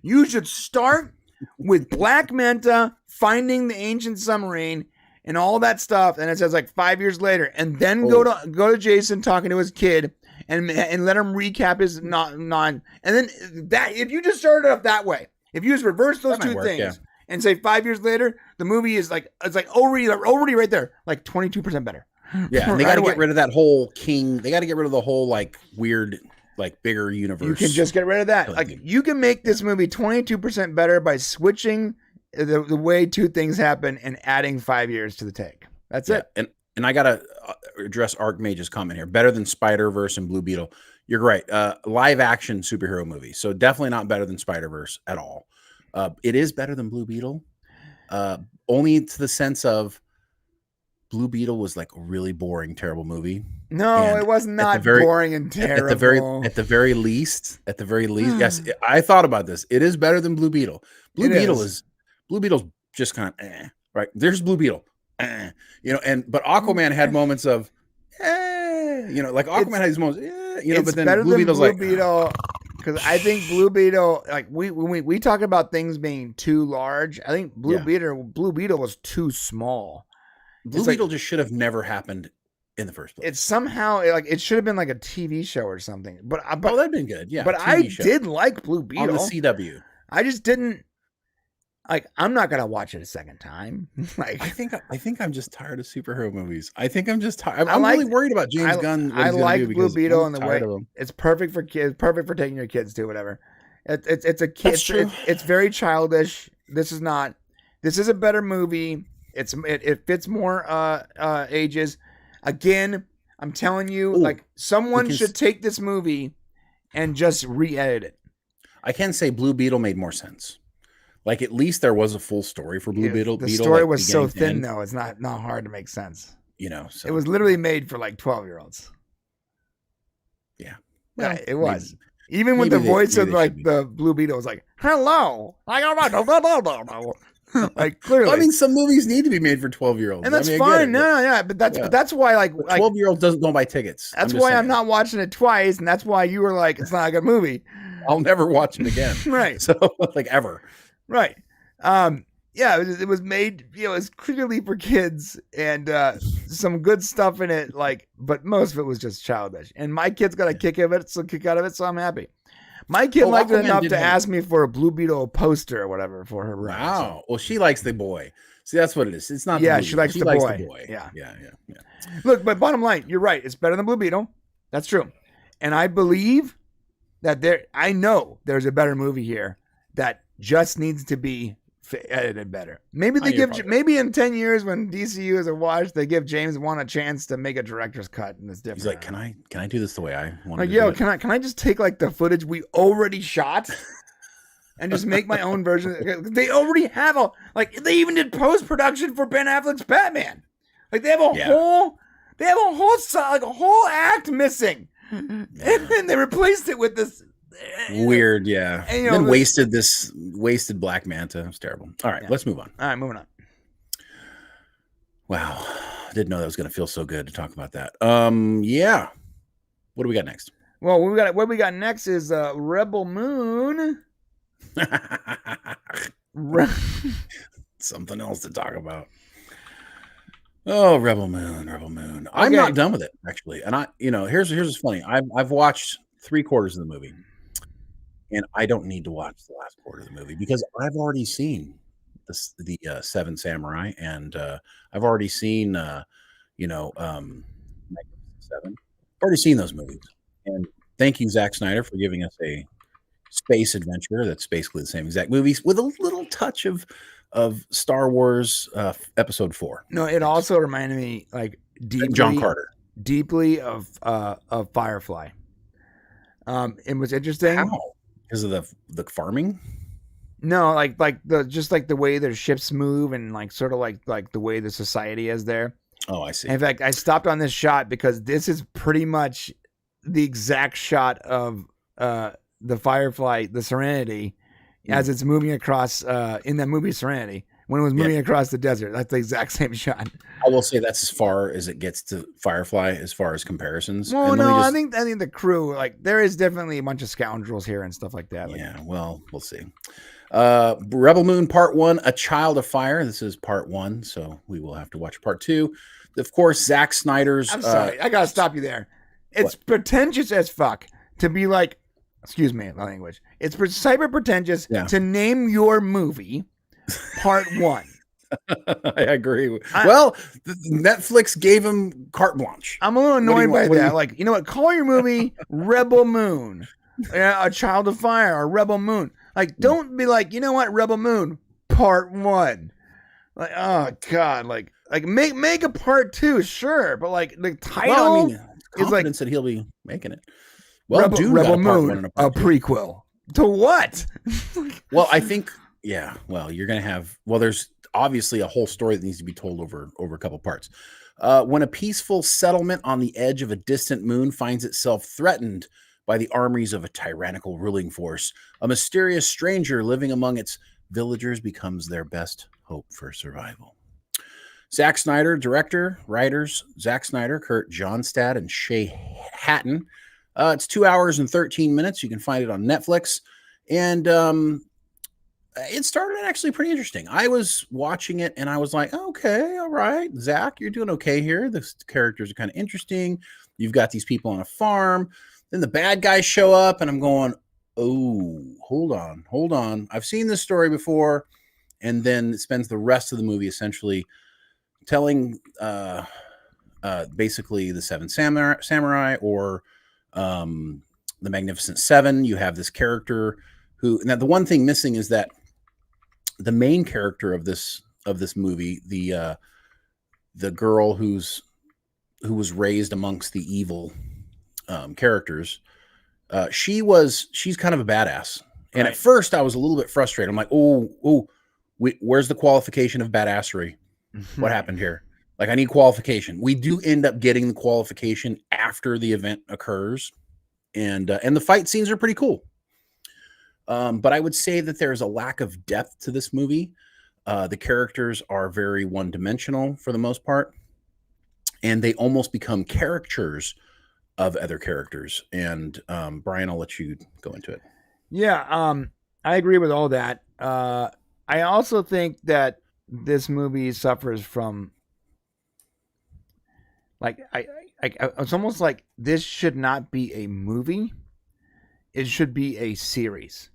You should start with Black Manta finding the ancient submarine and all that stuff, and it says like 5 years later, and then go to Jason talking to his kid and let him recap his and then that if you just started off that way, if you just reverse those two things and say 5 years later, the movie is like already right there, like 22% better. Yeah, and they got to get rid of that whole king. They got to get rid of the whole like weird, like bigger universe. You can just get rid of that. Like you can make this movie 22% better by switching the way two things happen and adding 5 years to the take. That's it. And I gotta address Archmage's comment here. Better than Spider-Verse and Blue Beetle. You're right. Live action superhero movie. So definitely not better than Spider-Verse at all. It is better than Blue Beetle. Only to the sense of Blue Beetle was like a really boring, terrible movie. No, and it was not boring and terrible. At the very least, yes, I thought about this. It is better than Blue Beetle. Blue Beetle's just kind of right. There's Blue Beetle, but Aquaman had moments of, like Aquaman had these moments, but then Blue Beetle's like, because I think Blue Beetle, like when we talk about things being too large, I think Blue Beetle was too small. Blue Beetle just should have never happened in the first place. It's somehow like it should have been like a TV show or something. But that'd been good. Yeah, but I did like Blue Beetle on the CW. I just didn't like. I'm not gonna watch it a second time. Like I think I'm just tired of superhero movies. I think I'm just tired. I'm really worried about James Gunn. I like Blue Beetle in the way it's perfect for kids. Perfect for taking your kids to whatever. It's a kid. It's very childish. This is a better movie. It fits more ages. Again, I'm telling you, like someone should take this movie and just re-edit it. I can say Blue Beetle made more sense. Like at least there was a full story for Blue Beetle. The story was so thin though; it's not hard to make sense. So it was literally made for like 12-year-olds. Yeah, well, it was. Even with the voice of like the Blue Beetle was like, "Hello, like clearly." I mean, some movies need to be made for 12-year-olds, and that's fine. But that's why like 12-year-olds don't buy tickets. That's why I'm not watching it twice, and that's why you were like, "It's not a good movie." I'll never watch it again. Right. So like ever. Right. It was made. It was clearly for kids, and some good stuff in it. Like, but most of it was just childish. And my kid's got a kick out of it, so I'm happy. My kid liked it enough to ask me for a Blue Beetle poster or whatever for her room. Wow. So. Well, she likes the boy. See, that's what it is. It's not. Yeah, the movie. she likes the boy. Yeah. Yeah. Look, but bottom line, you're right. It's better than Blue Beetle. That's true. And I believe that I know there's a better movie here that just needs to be edited better. Maybe maybe in 10 years when DCU is a wash, they give James Wan a chance to make a director's cut, and it's different. He's like, can I do this the way I want to? Yo, can I just take like the footage we already shot and just make my own version? They already have they even did post production for Ben Affleck's Batman. Like they have a whole act missing, and then they replaced it with this. Weird, yeah. And, then wasted Black Manta. It's terrible. All right, let's move on. All right, moving on. Wow, I didn't know that was going to feel so good to talk about that. Yeah. What do we got next? Well, what we got next is Rebel Moon. Something else to talk about. Oh, Rebel Moon. I'm not done with it actually, and here's what's funny. I've watched 3/4 of the movie. And I don't need to watch the last quarter of the movie because I've already seen the Seven Samurai, and I've already seen Magnificent Seven. I've already seen those movies. And thank you, Zack Snyder, for giving us a space adventure that's basically the same exact movies with a little touch of Star Wars Episode 4. No, it also reminded me John Carter, deeply of Firefly. It was interesting. How? Because of the farming? No, the way their ships move and sort of like the way the society is there. Oh, I see. In fact, I stopped on this shot because this is pretty much the exact shot of the Firefly, the Serenity, as it's moving across in that movie Serenity. When it was moving across the desert, that's the exact same shot. I will say that's as far as it gets to Firefly, as far as comparisons. Well, no, I think the crew, there is definitely a bunch of scoundrels here and stuff like that. Yeah, well, we'll see. Rebel Moon Part 1, A Child of Fire. This is Part 1, so we will have to watch Part 2. Of course, Zack Snyder's... I'm sorry, I gotta stop you there. It's pretentious as fuck to be like... Excuse me, my language. It's cyber pretentious to name your movie... Part 1. I agree. Netflix gave him carte blanche. I'm a little annoyed by that. You know what? Call your movie Rebel Moon, A Child of Fire, or Rebel Moon. Don't be like, you know what? Rebel Moon Part 1. Oh god. Make a Part 2, sure, but the title is confidence that he'll be making it. Well, Rebel Moon, a prequel to what? Well, I think. Yeah, well, you're going to have... Well, there's obviously a whole story that needs to be told over a couple parts. When a peaceful settlement on the edge of a distant moon finds itself threatened by the armies of a tyrannical ruling force, a mysterious stranger living among its villagers becomes their best hope for survival. Zack Snyder, director, writers, Zack Snyder, Kurt Johnstad, and Shay Hatton. It's 2 hours and 13 minutes. You can find it on Netflix. And... it started actually pretty interesting. I was watching it and I was like, okay, all right, Zach, you're doing okay here. The characters are kind of interesting. You've got these people on a farm. Then the bad guys show up and I'm going, oh, hold on. I've seen this story before. And then it spends the rest of the movie essentially telling basically the Seven Samurai or the Magnificent Seven. You have this character who... Now, the one thing missing is that the main character of this movie, the girl who was raised amongst the evil characters, she's kind of a badass. And at first I was a little bit frustrated. I'm like, where's the qualification of badassery? What happened here? I need qualification. We do end up getting the qualification after the event occurs, and the fight scenes are pretty cool. But I would say that there's a lack of depth to this movie. The characters are very one-dimensional for the most part, and they almost become caricatures of other characters. And Brian, I'll let you go into it. Yeah, I agree with all that. I also think that this movie suffers from it's almost like this should not be a movie. It should be a series.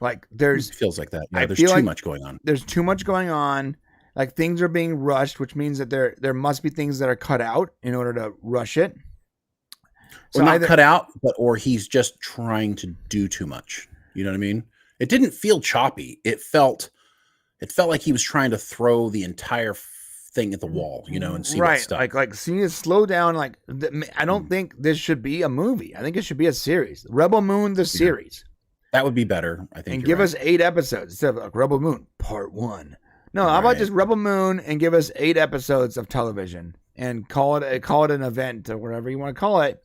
It feels like that. Yeah, there's too much going on. There's too much going on. like things are being rushed, which means that there must be things that are cut out in order to rush it. So not cut out, or he's just trying to do too much. You know what I mean? It didn't feel choppy. It felt like he was trying to throw the entire thing at the wall, and see what stuck. Like seeing it slow down. Like I don't think this should be a movie. I think it should be a series. Rebel Moon, the series. That would be better, I think. And give us 8 episodes instead of like Rebel Moon Part 1. No, how about just Rebel Moon and give us 8 episodes of television and call it an event or whatever you want to call it.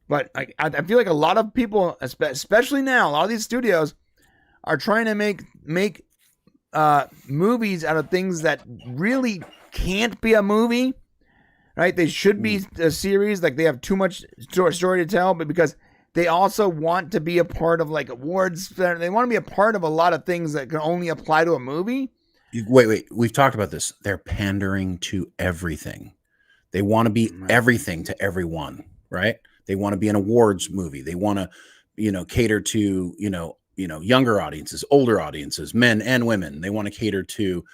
But I feel like a lot of people, especially now, a lot of these studios are trying to make movies out of things that really can't be a movie, right? They should be a series. Like they have too much story to tell, but because they also want to be a part of like awards, they want to be a part of a lot of things that can only apply to a movie. Wait. We've talked about this. They're pandering to everything. They want to be everything to everyone, right? They want to be an awards movie. They want to, cater to, younger audiences, older audiences, men and women. They want to cater to,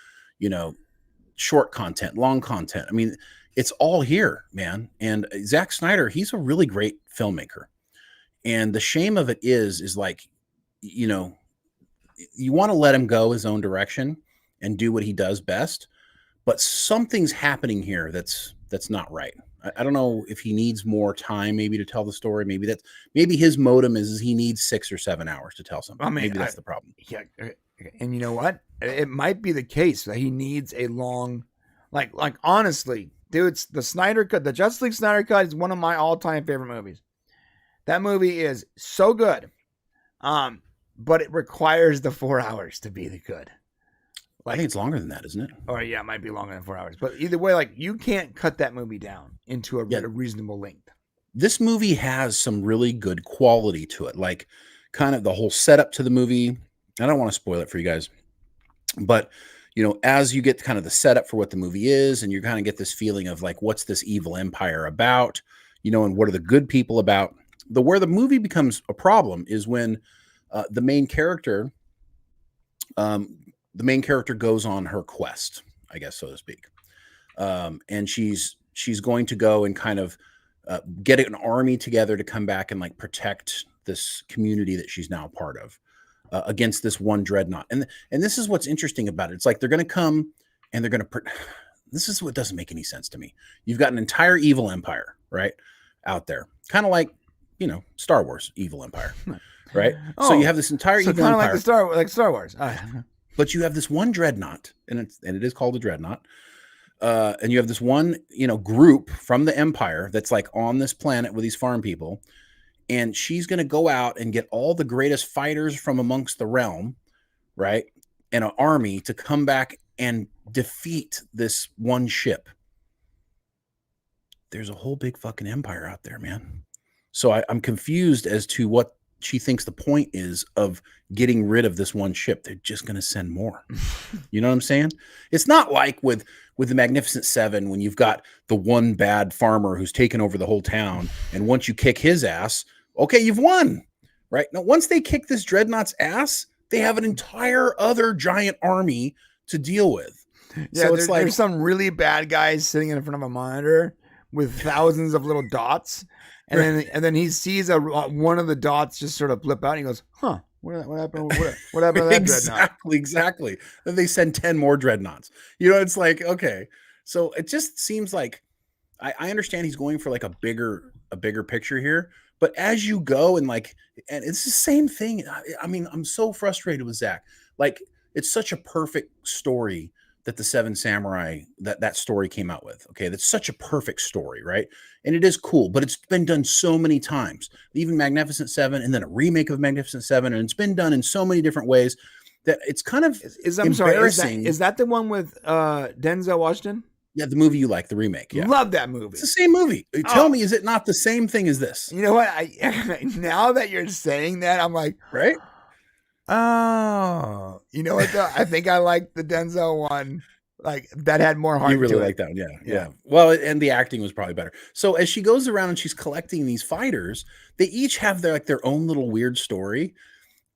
short content, long content. I mean, it's all here, man. And Zack Snyder, he's a really great filmmaker. And the shame of it is like, you want to let him go his own direction and do what he does best. But something's happening here that's not right. I don't know if he needs more time maybe to tell the story. Maybe his modem is he needs 6 or 7 hours to tell something. Maybe that's the problem. Yeah. And you know what? It might be the case that he needs a long, like honestly, dude, the Snyder Cut, the Justice League Snyder Cut is one of my all-time favorite movies. That movie is so good. But it requires the 4 hours to be the good. I think it's longer than that, isn't it? Oh yeah, it might be longer than 4 hours. But either way, like you can't cut that movie down into a reasonable length. This movie has some really good quality to it. Like kind of the whole setup to the movie. I don't want to spoil it for you guys. But, as you get kind of the setup for what the movie is, and you kind of get this feeling of like, what's this evil empire about? And what are the good people about? Where the movie becomes a problem is when the main character goes on her quest, I guess, so to speak. And she's going to go and kind of get an army together to come back and like protect this community that she's now a part of against this one dreadnought. And this is what's interesting about it. It's like they're going to come and they're going to this is what doesn't make any sense to me. You've got an entire evil empire, right, out there. Kind of like, Star Wars evil empire, right? So you have this entire evil empire. Like Star Wars. But you have this one dreadnought, and it is called a dreadnought. And you have this one, group from the Empire that's like on this planet with these farm people. And she's going to go out and get all the greatest fighters from amongst the realm, right? And an army to come back and defeat this one ship. There's a whole big fucking empire out there, man. So I'm confused as to what she thinks the point is of getting rid of this one ship. They're just going to send more. You know what I'm saying? It's not like with the Magnificent Seven, when you've got the one bad farmer who's taken over the whole town. And once you kick his ass, okay, you've won, right? Now, once they kick this dreadnought's ass, they have an entire other giant army to deal with. Yeah, so it's like there's some really bad guys sitting in front of a monitor with thousands of little dots. And then he sees one of the dots just sort of blip out. And he goes, "Huh? What happened? What happened to that dreadnought?" Exactly. Then they send 10 more dreadnoughts. It's like, okay. So it just seems like I understand he's going for like a bigger picture here, but as you go and it's the same thing. I mean, I'm so frustrated with Zach. Like, it's such a perfect story that the Seven Samurai, that story came out with. Okay, that's such a perfect story, right? And it is cool, but it's been done so many times. Even Magnificent Seven, and then a remake of Magnificent Seven, and it's been done in so many different ways that it's kind of embarrassing. Is that the one with Denzel Washington? Yeah, the movie you like, the remake. Yeah, love that movie. It's the same movie. Tell me, is it not the same thing as this? You know what? Now that you're saying that, I'm like, right? Oh, you know what though? I think I like the Denzel one. Like that had more heart. You really like that one, yeah. Well, and the acting was probably better. So as she goes around and she's collecting these fighters, they each have their own little weird story,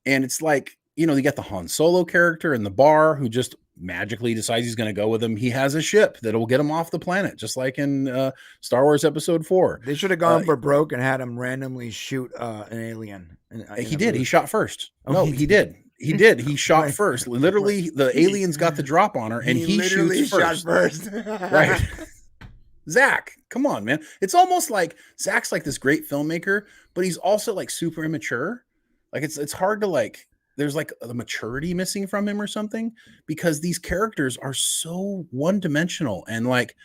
and it's like, you got the Han Solo character in the bar who just magically decides he's going to go with him. He has a ship that'll get him off the planet, just like in Star Wars Episode 4. They should have gone for broke and had him randomly shoot an alien. He did. He shot first. Oh, no, he he did. He did. He shot Right. first. Literally, the aliens got the drop on her, and he literally shoots shot first. first. Right. Zach, come on, man. It's almost like Zach's like this great filmmaker, but he's also like super immature. Like it's hard to like, there's like the maturity missing from him or something, because these characters are so one-dimensional, and like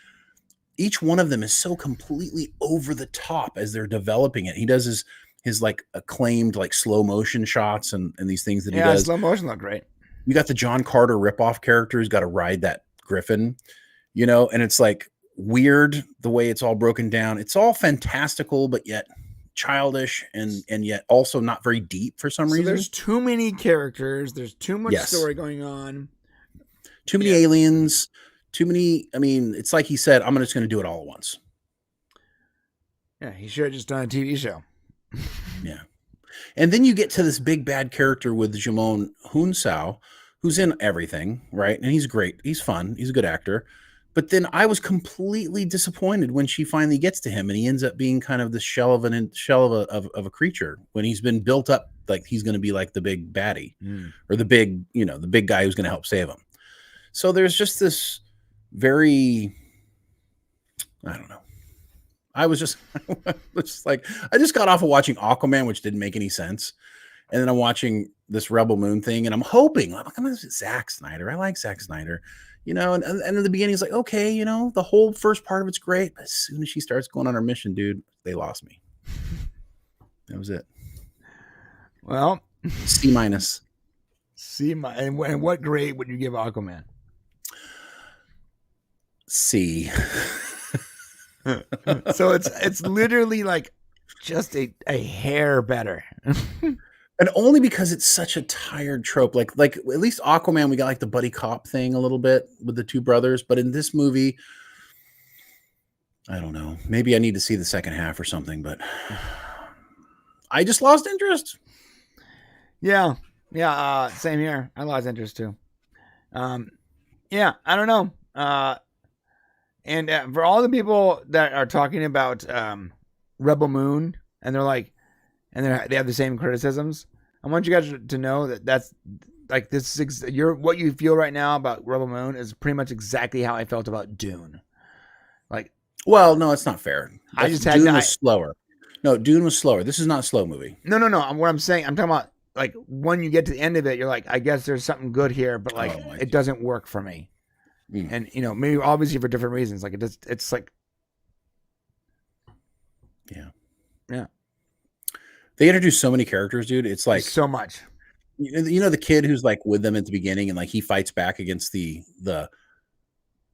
each one of them is so completely over the top as they're developing it. He does his like acclaimed like slow motion shots and these things that he does. Slow motion look great. You got the John Carter ripoff character who's got to ride that griffin, you know, and it's like weird the way it's all broken down. It's all fantastical, but yet childish and yet also not very deep for some reason. There's too many characters. There's too much story going on. Too many aliens. Too many. I mean, it's like he said, I'm just going to do it all at once. Yeah, he should have just done a TV show. Yeah. And then you get to this big bad character with Jimon Hunsao, who's in everything, right? And he's great. He's fun. He's a good actor. But then I was completely disappointed when she finally gets to him, and he ends up being kind of the shell of a creature when he's been built up like he's going to be like the big baddie or the big guy who's going to help save him. So there's just this very, I don't know. I was just like, I just got off of watching Aquaman, which didn't make any sense. And then I'm watching this Rebel Moon thing, and I'm hoping, I'm like, Zack Snyder. I like Zack Snyder. You know, and in the beginning, it's like, okay, you know, the whole first part of it's great. But as soon as she starts going on her mission, dude, they lost me. That was it. Well, C-. And what grade would you give Aquaman? C. So it's literally like just a hair better. And only because it's such a tired trope. Like at least Aquaman, we got like the buddy cop thing a little bit with the two brothers. But in this movie, I don't know. Maybe I need to see the second half or something. But I just lost interest. Yeah. Same here. I lost interest too. Yeah, I don't know. And for all the people that are talking about Rebel Moon, and they're like, and they have the same criticisms, I want you guys to know that's like this. What you feel right now about Rebel Moon is pretty much exactly how I felt about Dune. Like, well, no, it's not fair. I just had Dune was slower. No, Dune was slower. This is not a slow movie. No. What I'm saying, I'm talking about like when you get to the end of it, you're like, I guess there's something good here, but like it doesn't work for me. And you know, maybe obviously for different reasons. Like it's like, yeah. They introduced so many characters, dude. It's like so much. You know the kid who's like with them at the beginning, and like he fights back against the.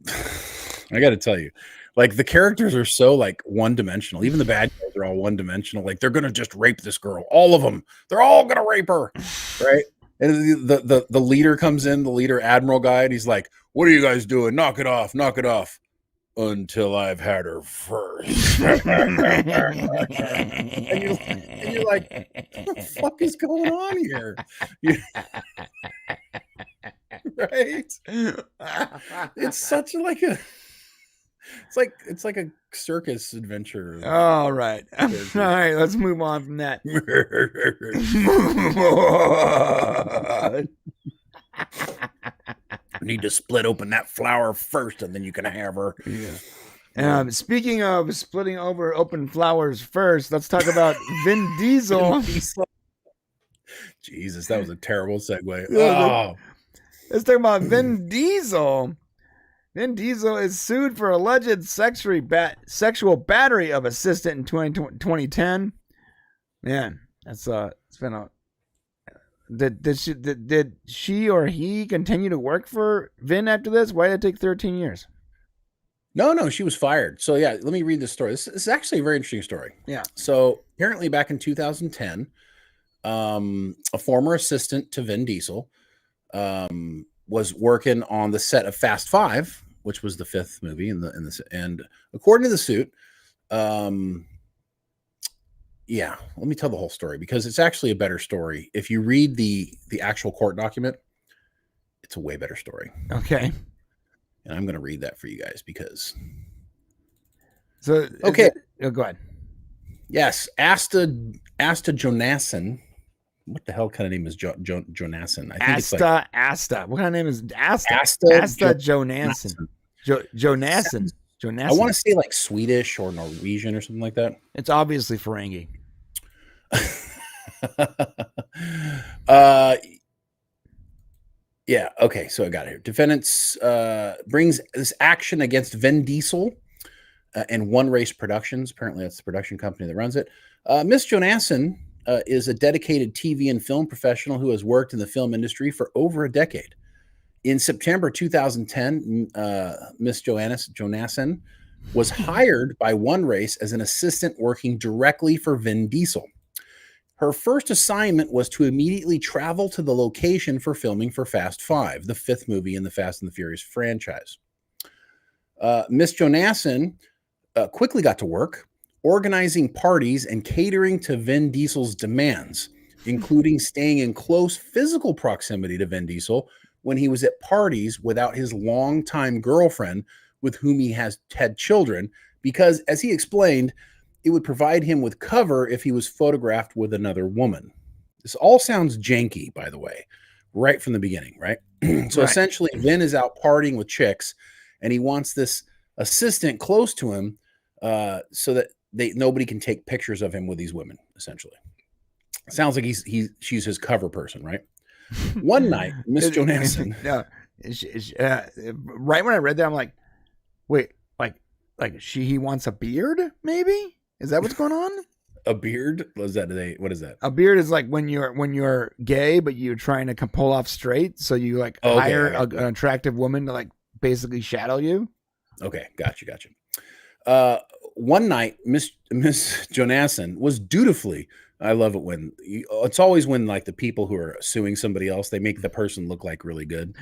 I got to tell you, like the characters are so like one dimensional. Even the bad guys are all one dimensional. Like they're gonna just rape this girl. All of them. They're all gonna rape her, right? And the leader comes in, the leader admiral guy, and he's like, "What are you guys doing? Knock it off! Knock it off!" Until I've had her first. and you're like, what the fuck is going on here? Right? It's such like a it's like a circus adventure. All right. Let's move on from that. Need to split open that flower first, and then you can have her. Yeah. Speaking of splitting open flowers first, let's talk about Vin Diesel. Jesus, that was a terrible segue. Let's talk about Vin Diesel. Vin Diesel is sued for alleged sexual battery of assistant in 2010. Man, that's it's been a. Did she or he continue to work for Vin after this? Why did it take 13 years? No, she was fired. So yeah, let me read this story. This is actually a very interesting story. Yeah. So apparently back in 2010, a former assistant to Vin Diesel was working on the set of Fast 5, which was the 5th movie and according to the suit, yeah, let me tell the whole story because it's actually a better story. If you read the actual court document, It's a way better story. Okay. And I'm going to read that for you guys because. So okay. Go ahead. Yes, Asta Jonasson. What the hell kind of name is Jonasson? I think Asta. What kind of name is Asta? Asta Jonasson. Jonasson. I want to say like Swedish or Norwegian or something like that. It's obviously Ferengi. Yeah. Okay. So I got it here. Defendants brings this action against Vin Diesel and One Race Productions. Apparently, that's the production company that runs it. Miss Jonasson is a dedicated TV and film professional who has worked in the film industry for over a decade. In September 2010, Miss Jonasson was hired by One Race as an assistant working directly for Vin Diesel. Her first assignment was to immediately travel to the location for filming for Fast 5, the 5th movie in the Fast and the Furious franchise. Miss Jonasson quickly got to work, organizing parties and catering to Vin Diesel's demands, including staying in close physical proximity to Vin Diesel when he was at parties without his longtime girlfriend with whom he had children, because, as he explained, it would provide him with cover if he was photographed with another woman. This all sounds janky, by the way, right from the beginning, right? So essentially, Vin is out partying with chicks, and he wants this assistant close to him so that nobody can take pictures of him with these women, essentially. Sounds like she's his cover person, right? One night, Miss Jonasson. Right when I read that, I'm like, wait, he wants a beard, maybe? Is that what's going on? A beard? What is that? A beard is like when you're gay, but you're trying to pull off straight. So you hire an attractive woman to basically shadow you. Okay. Gotcha. One night, Miss Jonasson was dutifully. I love it when it's always when the people who are suing somebody else, they make the person look like really good.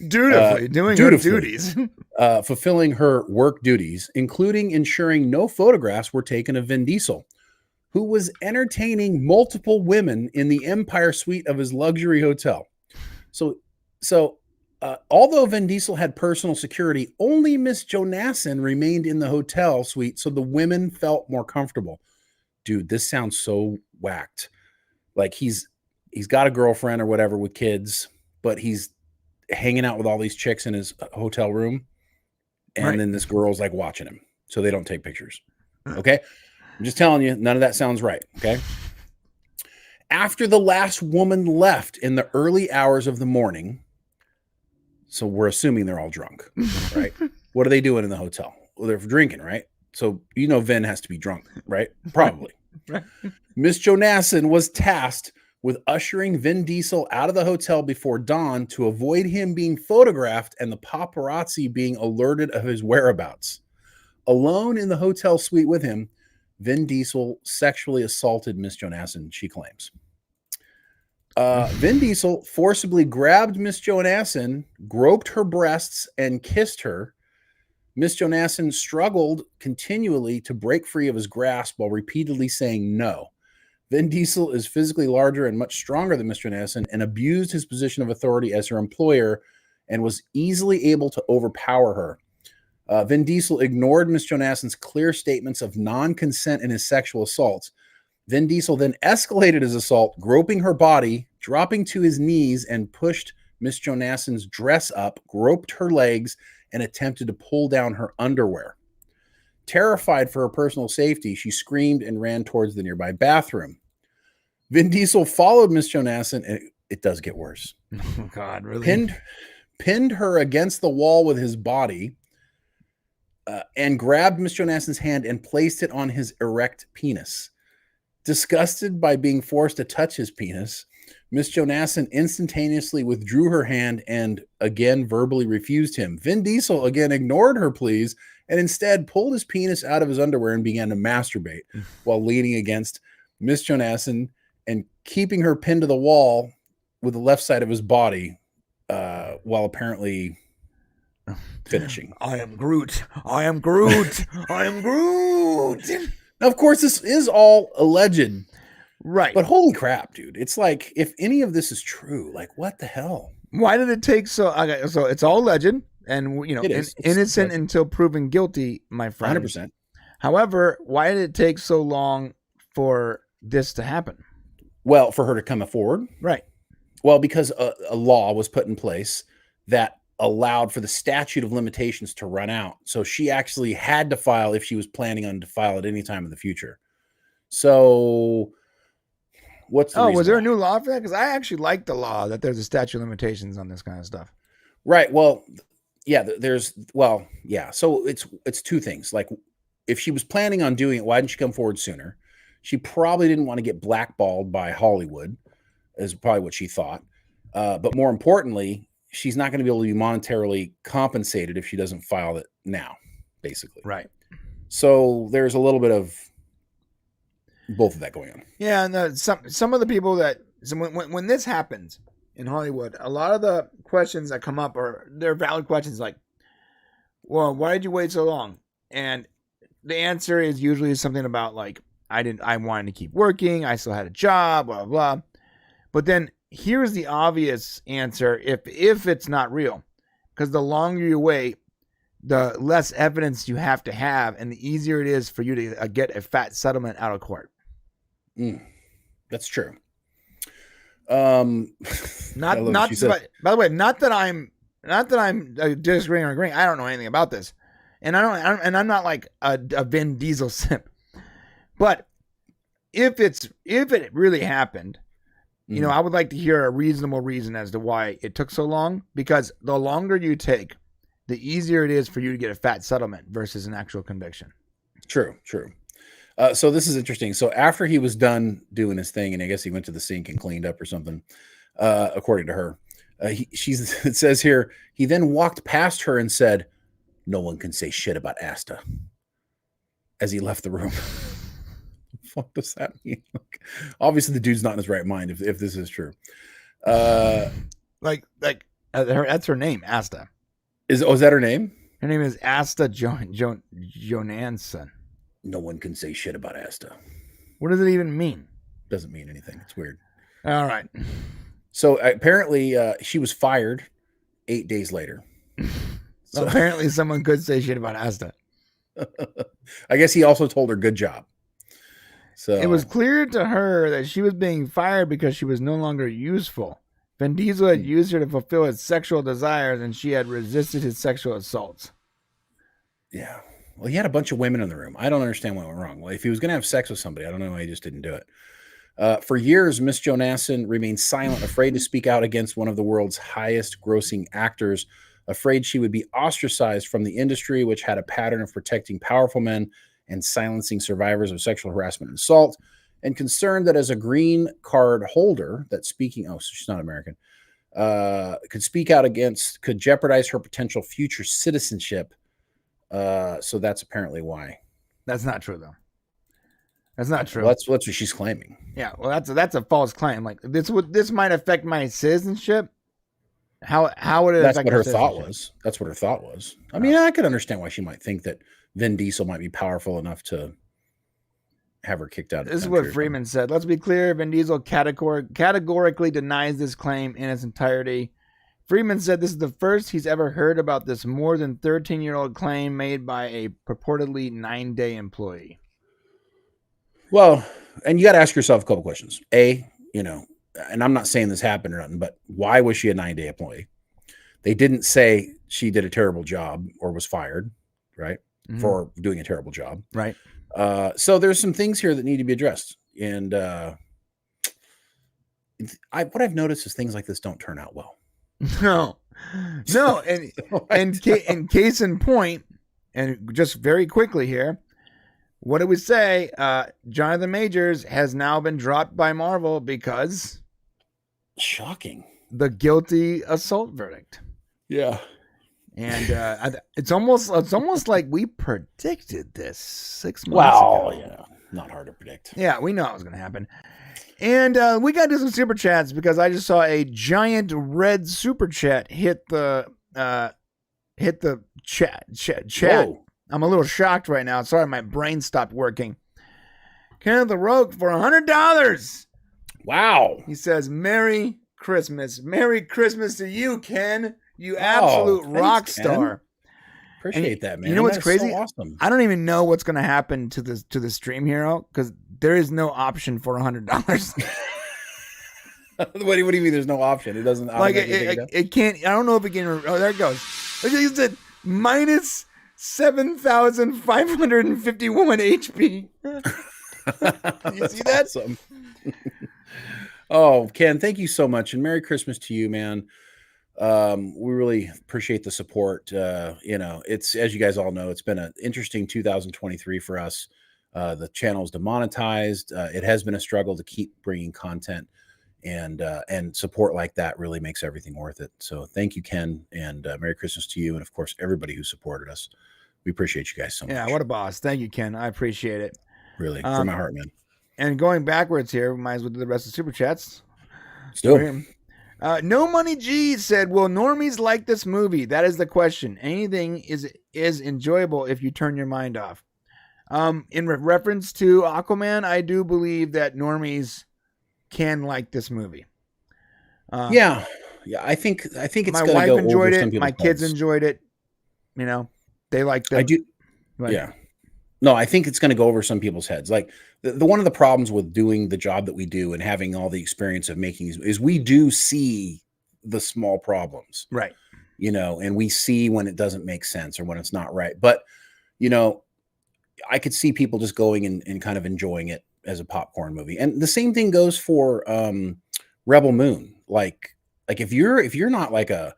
Dutifully doing her duties. Fulfilling her work duties, including ensuring no photographs were taken of Vin Diesel, who was entertaining multiple women in the Empire Suite of his luxury hotel. So although Vin Diesel had personal security, only Miss Jonasson remained in the hotel suite so the women felt more comfortable. Dude, this sounds so whacked. Like he's got a girlfriend or whatever with kids, but he's hanging out with all these chicks in his hotel room. And then this girl's watching him so they don't take pictures. Okay. I'm just telling you, none of that sounds right. Okay. After the last woman left in the early hours of the morning, so we're assuming they're all drunk, right? What are they doing in the hotel? Well, they're drinking, right? So, Vin has to be drunk, right? Probably. Right. Miss Jonasson was tasked with ushering Vin Diesel out of the hotel before dawn to avoid him being photographed and the paparazzi being alerted of his whereabouts. Alone in the hotel suite with him, Vin Diesel sexually assaulted Miss Jonasson, she claims. Vin Diesel forcibly grabbed Miss Jonasson, groped her breasts, and kissed her. Miss Jonasson struggled continually to break free of his grasp while repeatedly saying no. Vin Diesel is physically larger and much stronger than Miss Jonasson and abused his position of authority as her employer and was easily able to overpower her. Vin Diesel ignored Miss Jonasson's clear statements of non-consent in his sexual assaults. Vin Diesel then escalated his assault, groping her body, dropping to his knees, and pushed Miss Jonasson's dress up, groped her legs, and attempted to pull down her underwear. Terrified for her personal safety, she screamed and ran towards the nearby bathroom. Vin Diesel followed Miss Jonasson, and it does get worse. Oh, God, really? Pinned her against the wall with his body and grabbed Miss Jonasson's hand and placed it on his erect penis. Disgusted by being forced to touch his penis, Miss Jonasson instantaneously withdrew her hand and again verbally refused him. Vin Diesel again ignored her pleas and instead pulled his penis out of his underwear and began to masturbate while leaning against Miss Jonasson and keeping her pinned to the wall with the left side of his body while apparently finishing. I am Groot. I am Groot. I am Groot. Now, of course, this is all alleged. Right. But holy crap, dude. It's like, if any of this is true, what the hell? Why did it take so? Okay, so it's all legend, and It is. It's innocent legend. until proven guilty, my friend. 100%. However, why did it take so long for this to happen? Well, for her to come forward. Right. Well, because a law was put in place that allowed for the statute of limitations to run out. So she actually had to file if she was planning on to file at any time in the future. So what's the reason was there why? a new law for that? Because I actually like the law that there's a statute of limitations on this kind of stuff. Right. Well, yeah, yeah. So it's two things. Like if she was planning on doing it, why didn't she come forward sooner? She probably didn't want to get blackballed by Hollywood, is probably what she thought. But more importantly, she's not going to be able to be monetarily compensated if she doesn't file it now, basically. Right. So there's a little bit of both of that going on. Yeah, and some of the people that when this happens in Hollywood, a lot of the questions that come up they're valid questions like, well, why did you wait so long? And the answer is usually something about like, I wanted to keep working, I still had a job, blah, blah, blah. But then here's the obvious answer if it's not real. Because the longer you wait, the less evidence you have to have, and the easier it is for you to get a fat settlement out of court. That's true. By the way, not that I'm disagreeing or agreeing. I don't know anything about this, and I'm not like a Vin Diesel simp. But if it really happened, I would like to hear a reasonable reason as to why it took so long. Because the longer you take, the easier it is for you to get a fat settlement versus an actual conviction. True. So this is interesting. So after he was done doing his thing, and I guess he went to the sink and cleaned up or something, according to her, it says here, he then walked past her and said, "No one can say shit about Asta," as he left the room. What does that mean? Obviously, the dude's not in his right mind if this is true. That's her name, Asta. Is that her name? Her name is Asta Jonansson. No one can say shit about Asta. What does it even mean? Doesn't mean anything. It's weird. All right. So apparently she was fired 8 days later. So apparently someone could say shit about Asta. I guess he also told her good job. So it was clear to her that she was being fired because she was no longer useful. Vin Diesel had used her to fulfill his sexual desires, and she had resisted his sexual assaults. Yeah. Well, he had a bunch of women in the room. I don't understand what went wrong. Well, if he was going to have sex with somebody, I don't know why he just didn't do it. For years, Miss Jonansson remained silent, afraid to speak out against one of the world's highest grossing actors, afraid she would be ostracized from the industry, which had a pattern of protecting powerful men and silencing survivors of sexual harassment and assault, and concerned that as a green card holder, that speaking, so she's not American, could speak out against, could jeopardize her potential future citizenship. So that's apparently why. That's not true, though. That's not true. Well, that's what she's claiming. Yeah, well, that's a false claim. Like this might affect my citizenship. How would it? That's affect what her citizenship? thought was. That's what her thought was. I mean, I could understand why she might think that Vin Diesel might be powerful enough to have her kicked out. This is what Freeman said. Let's be clear. Vin Diesel categorically denies this claim in its entirety. Freeman said this is the first he's ever heard about this more than 13-year-old claim made by a purportedly 9-day employee. Well, and you got to ask yourself a couple questions. And I'm not saying this happened or nothing, but why was she a 9-day employee? They didn't say she did a terrible job or was fired, right? Mm-hmm. For doing a terrible job. Right. So there's some things here that need to be addressed. And what I've noticed is things like this don't turn out well. No. And case in point, and just very quickly here, what did we say? Jonathan Majors has now been dropped by Marvel because shocking, the guilty assault verdict. Yeah. And it's almost like we predicted this 6 months ago. Yeah, not hard to predict. Yeah, we know it was going to happen. And we got to do some super chats because I just saw a giant red super chat hit the chat. Whoa. I'm a little shocked right now. Sorry, my brain stopped working. Kenneth the Rogue for $100. Wow. He says, Merry Christmas. Merry Christmas to you, Ken. You absolute rock star. Appreciate that, man. You know what's crazy? So awesome. I don't even know what's going to happen to the Stream Hero because there is no option for $100. What do you mean? There's no option. It doesn't like it can't. I don't know if it can. Oh, there it goes. It said minus 7,551 HP. You see that? Awesome. Oh, Ken, thank you so much, and Merry Christmas to you, man. We really appreciate the support. It's, as you guys all know, it's been an interesting 2023 for us. The channel is demonetized. It has been a struggle to keep bringing content, and support like that really makes everything worth it. So thank you, Ken, and Merry Christmas to you, and of course everybody who supported us. We appreciate you guys so much. Yeah, what a boss. Thank you, Ken. I appreciate it. Really, from my heart, man. And going backwards here, we might as well do the rest of the super chats. Still. No Money G said, will normies like this movie? That is the question. Anything is enjoyable if you turn your mind off. In reference to Aquaman, I do believe that normies can like this movie. Yeah, I think it's my gonna wife go enjoyed over some it. people's My kids heads. enjoyed it. You know, they liked it. I do. Yeah. No, I think it's going to go over some people's heads. Like the one of the problems with doing the job that we do and having all the experience of making is we do see the small problems, right? And we see when it doesn't make sense or when it's not right. But, I could see people just going and kind of enjoying it as a popcorn movie. And the same thing goes for Rebel Moon. Like if you're not like a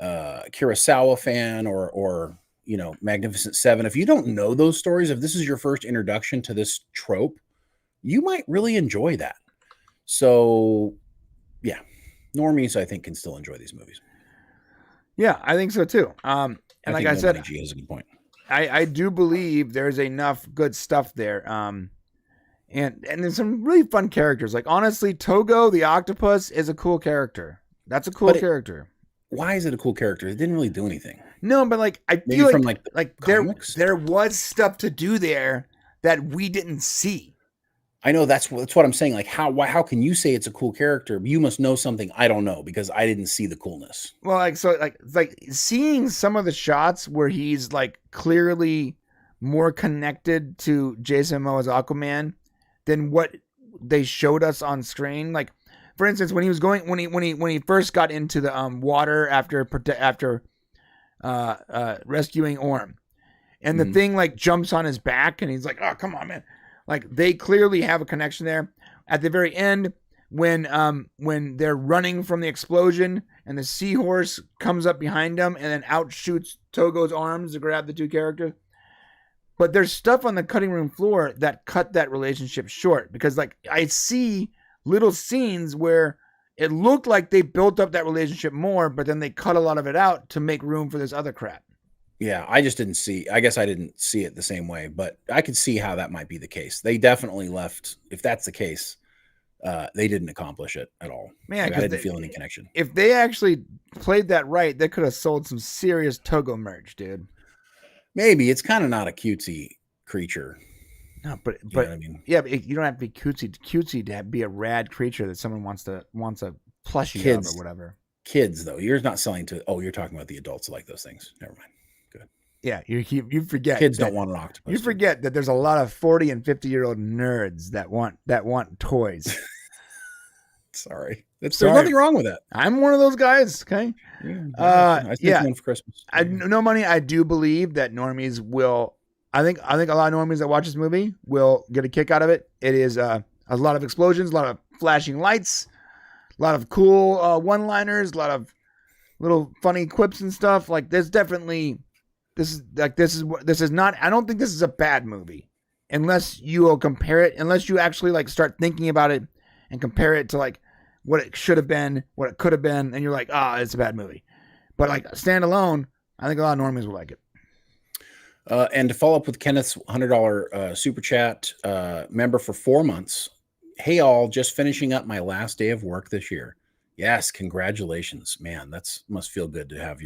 Kurosawa fan or Magnificent Seven, if you don't know those stories, if this is your first introduction to this trope, you might really enjoy that. So yeah, normies, I think, can still enjoy these movies. Yeah, I think so too. And like I said, G has a good point. I do believe there's enough good stuff there. And there's some really fun characters. Like, honestly, Togo the octopus is a cool character. That's a cool character. Why is it a cool character? It didn't really do anything. No, but like I Maybe feel from like comics? there was stuff to do there that we didn't see. I know that's what I'm saying. Like how can you say it's a cool character? You must know something I don't know because I didn't see the coolness. Well, like seeing some of the shots where he's like clearly more connected to Jason Momoa's Aquaman than what they showed us on screen. Like, for instance, when he first got into the water after rescuing Orm, and the thing like jumps on his back, and he's like, "Oh, come on, man!" Like, they clearly have a connection there. At the very end, when they're running from the explosion, and the seahorse comes up behind them, and then outshoots Togo's arms to grab the two characters. But there's stuff on the cutting room floor that cut that relationship short, because like I see little scenes where it looked like they built up that relationship more, but then they cut a lot of it out to make room for this other crap. Yeah, I didn't see it the same way, but I could see how that might be the case. They definitely left, if that's the case, they didn't accomplish it at all. Man, I didn't feel any connection. If they actually played that right, they could have sold some serious Togo merch, dude. Maybe. It's kind of not a cutesy creature. No, but you know what I mean? Yeah, but you don't have to be cutesy to be a rad creature that someone wants a plushie of or whatever. Kids, though, you're not selling to. Oh, you're talking about the adults who like those things. Never mind. Good. Yeah, you forget. Kids don't want an octopus. You forget that there's a lot of 40 and 50-year-old nerds that want toys. Sorry. There's nothing wrong with that. I'm one of those guys. Okay. I think one for Christmas. No money. I do believe that normies will. I think a lot of normies that watch this movie will get a kick out of it. It is a lot of explosions, a lot of flashing lights, a lot of cool one-liners, a lot of little funny quips and stuff. Like, there's definitely this is not. I don't think this is a bad movie unless you will compare it. Unless you actually like start thinking about it and compare it to like what it should have been, what it could have been, and you're like, it's a bad movie. But like standalone, I think a lot of normies will like it. And to follow up with Kenneth's $100 super chat, member for 4 months. Hey, all, just finishing up my last day of work this year. Yes, congratulations, man. That's must feel good to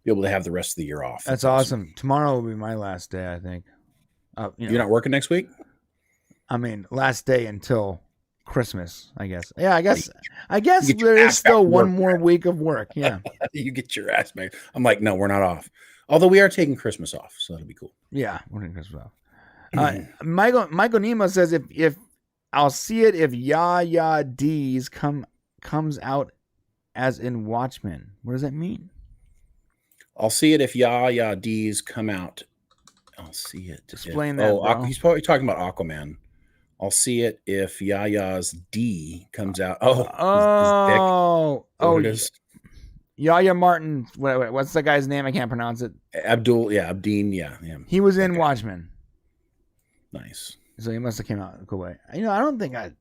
be able to have the rest of the year off. That's awesome. Tomorrow will be my last day, I think. You're not working next week? I mean, last day until Christmas, I guess. Yeah, I guess get your there is ass back still to one work, more man. week of work. Yeah. You get your ass made. I'm like, no, we're not off. Although we are taking Christmas off, so that'll be cool. Yeah, we're taking Christmas off. Michael Nemo says if I'll see it if Ya D's comes out as in Watchmen. What does that mean? I'll see it if Ya D's come out. I'll see it. Explain that, bro. He's probably talking about Aquaman. I'll see it if Yaya's D comes out. Oh, his dick. Yahya Martin. What's the guy's name? I can't pronounce it. Abdeen. Yeah. He was in Watchmen. Nice. So he must have came out in a cool way. I don't think I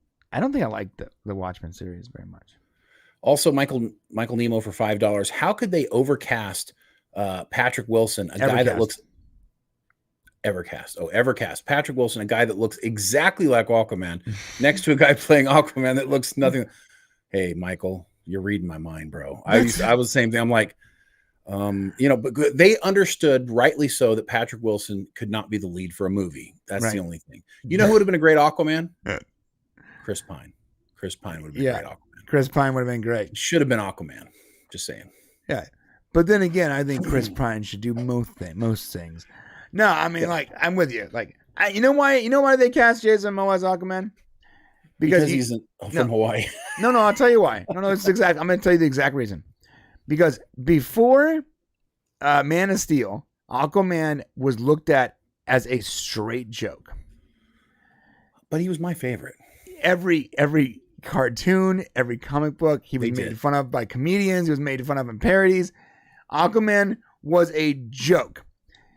like the Watchmen series very much. Also, Michael Nemo for $5. How could they overcast Patrick Wilson, guy that looks Evercast. Patrick Wilson, a guy that looks exactly like Aquaman, next to a guy playing Aquaman that looks nothing. Hey, Michael, you're reading my mind, bro. I was the same thing. I'm like, but they understood, rightly so, that Patrick Wilson could not be the lead for a movie. That's the only thing. You know who would have been a great Aquaman? Chris Pine. Chris Pine would have been a great Aquaman. Chris Pine would have been great. Should have been Aquaman. Just saying. Yeah. But then again, I think Chris Pine should do most things. No, I mean, I'm with you. You know why they cast Jason Momoa as Aquaman? Because he's from Hawaii. No, I'll tell you why. No, it's exact. I'm going to tell you the exact reason. Because before Man of Steel, Aquaman was looked at as a straight joke. But he was my favorite. Every cartoon, every comic book, he was made fun of by comedians. He was made fun of in parodies. Aquaman was a joke.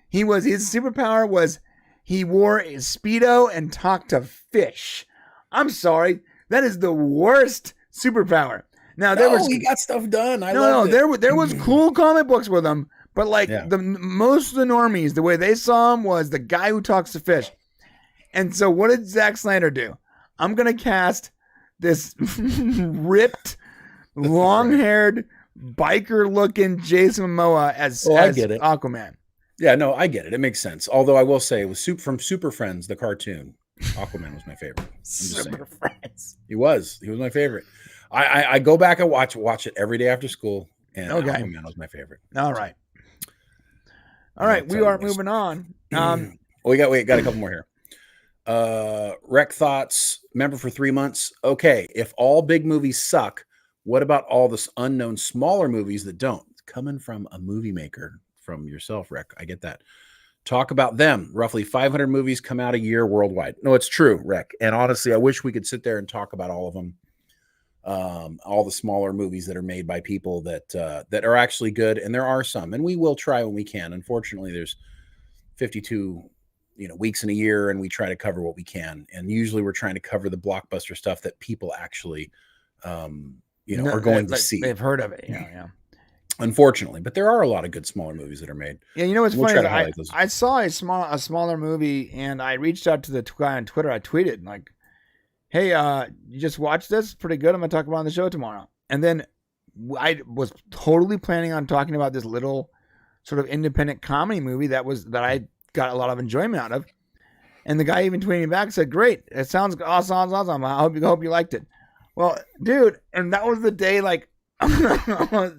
His superpower was he wore a Speedo and talked to fish. I'm sorry. That is the worst superpower. Now he got stuff done. There was cool comic books with him, but most of the normies, the way they saw him was the guy who talks to fish. And so what did Zack Snyder do? I'm going to cast this ripped, long-haired, biker-looking Jason Momoa as Aquaman. Yeah, no, I get it. It makes sense. Although I will say, it was from Super Friends, the cartoon, Aquaman was my favorite. Super Friends. He was my favorite. I go back and watch it every day after school, and Aquaman was my favorite. All right. We are moving on. We got a couple more here. Rec Thoughts, member for 3 months. Okay, if all big movies suck, what about all the unknown smaller movies that don't? Coming from a movie maker. From yourself, Rec. I get that. Talk about them. Roughly 500 movies come out a year worldwide. No, it's true, Rec. And honestly, I wish we could sit there and talk about all of them. All the smaller movies that are made by people that are actually good, and there are some, and we will try when we can. Unfortunately, there's 52 weeks in a year, and we try to cover what we can. And usually, we're trying to cover the blockbuster stuff that people actually, are going to see. They've heard of it. Yeah. Unfortunately, but there are a lot of good smaller movies that are made. Yeah, you know what's funny? I saw a smaller movie, and I reached out to the guy on Twitter. I tweeted like, "Hey, you just watched this? Pretty good. I'm gonna talk about it on the show tomorrow." And then I was totally planning on talking about this little sort of independent comedy movie that I got a lot of enjoyment out of. And the guy even tweeted me back and said, "Great, it sounds awesome. I hope you liked it." Well, dude, and that was the day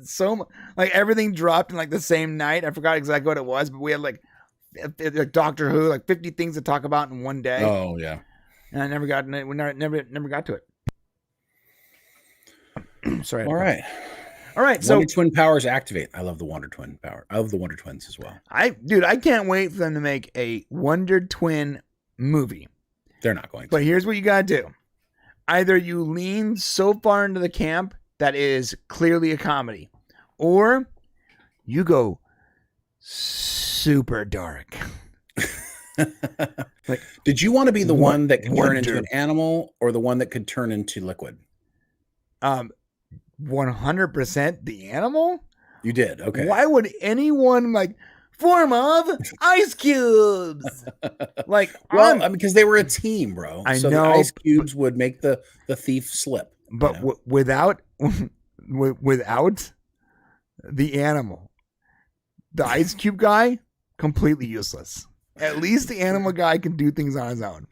so everything dropped in the same night. I forgot exactly what it was, but we had like Doctor Who, 50 things to talk about in one day. Oh yeah, and I never got to it. Sorry. All right. So Wonder Twin powers activate. I love the Wonder Twin power. I love the Wonder Twins as well. I can't wait for them to make a Wonder Twin movie. They're not going to. But here's what you gotta do: either you lean so far into the camp that is clearly a comedy, or you go super dark. Did you want to be the one that could turn into an animal, or the one that could turn into liquid? 100% the animal. You did. Okay. Why would anyone form of ice cubes? Because they were a team, bro. I know the ice cubes would make the thief slip. But without the animal, the ice cube guy, completely useless. At least the animal guy can do things on his own.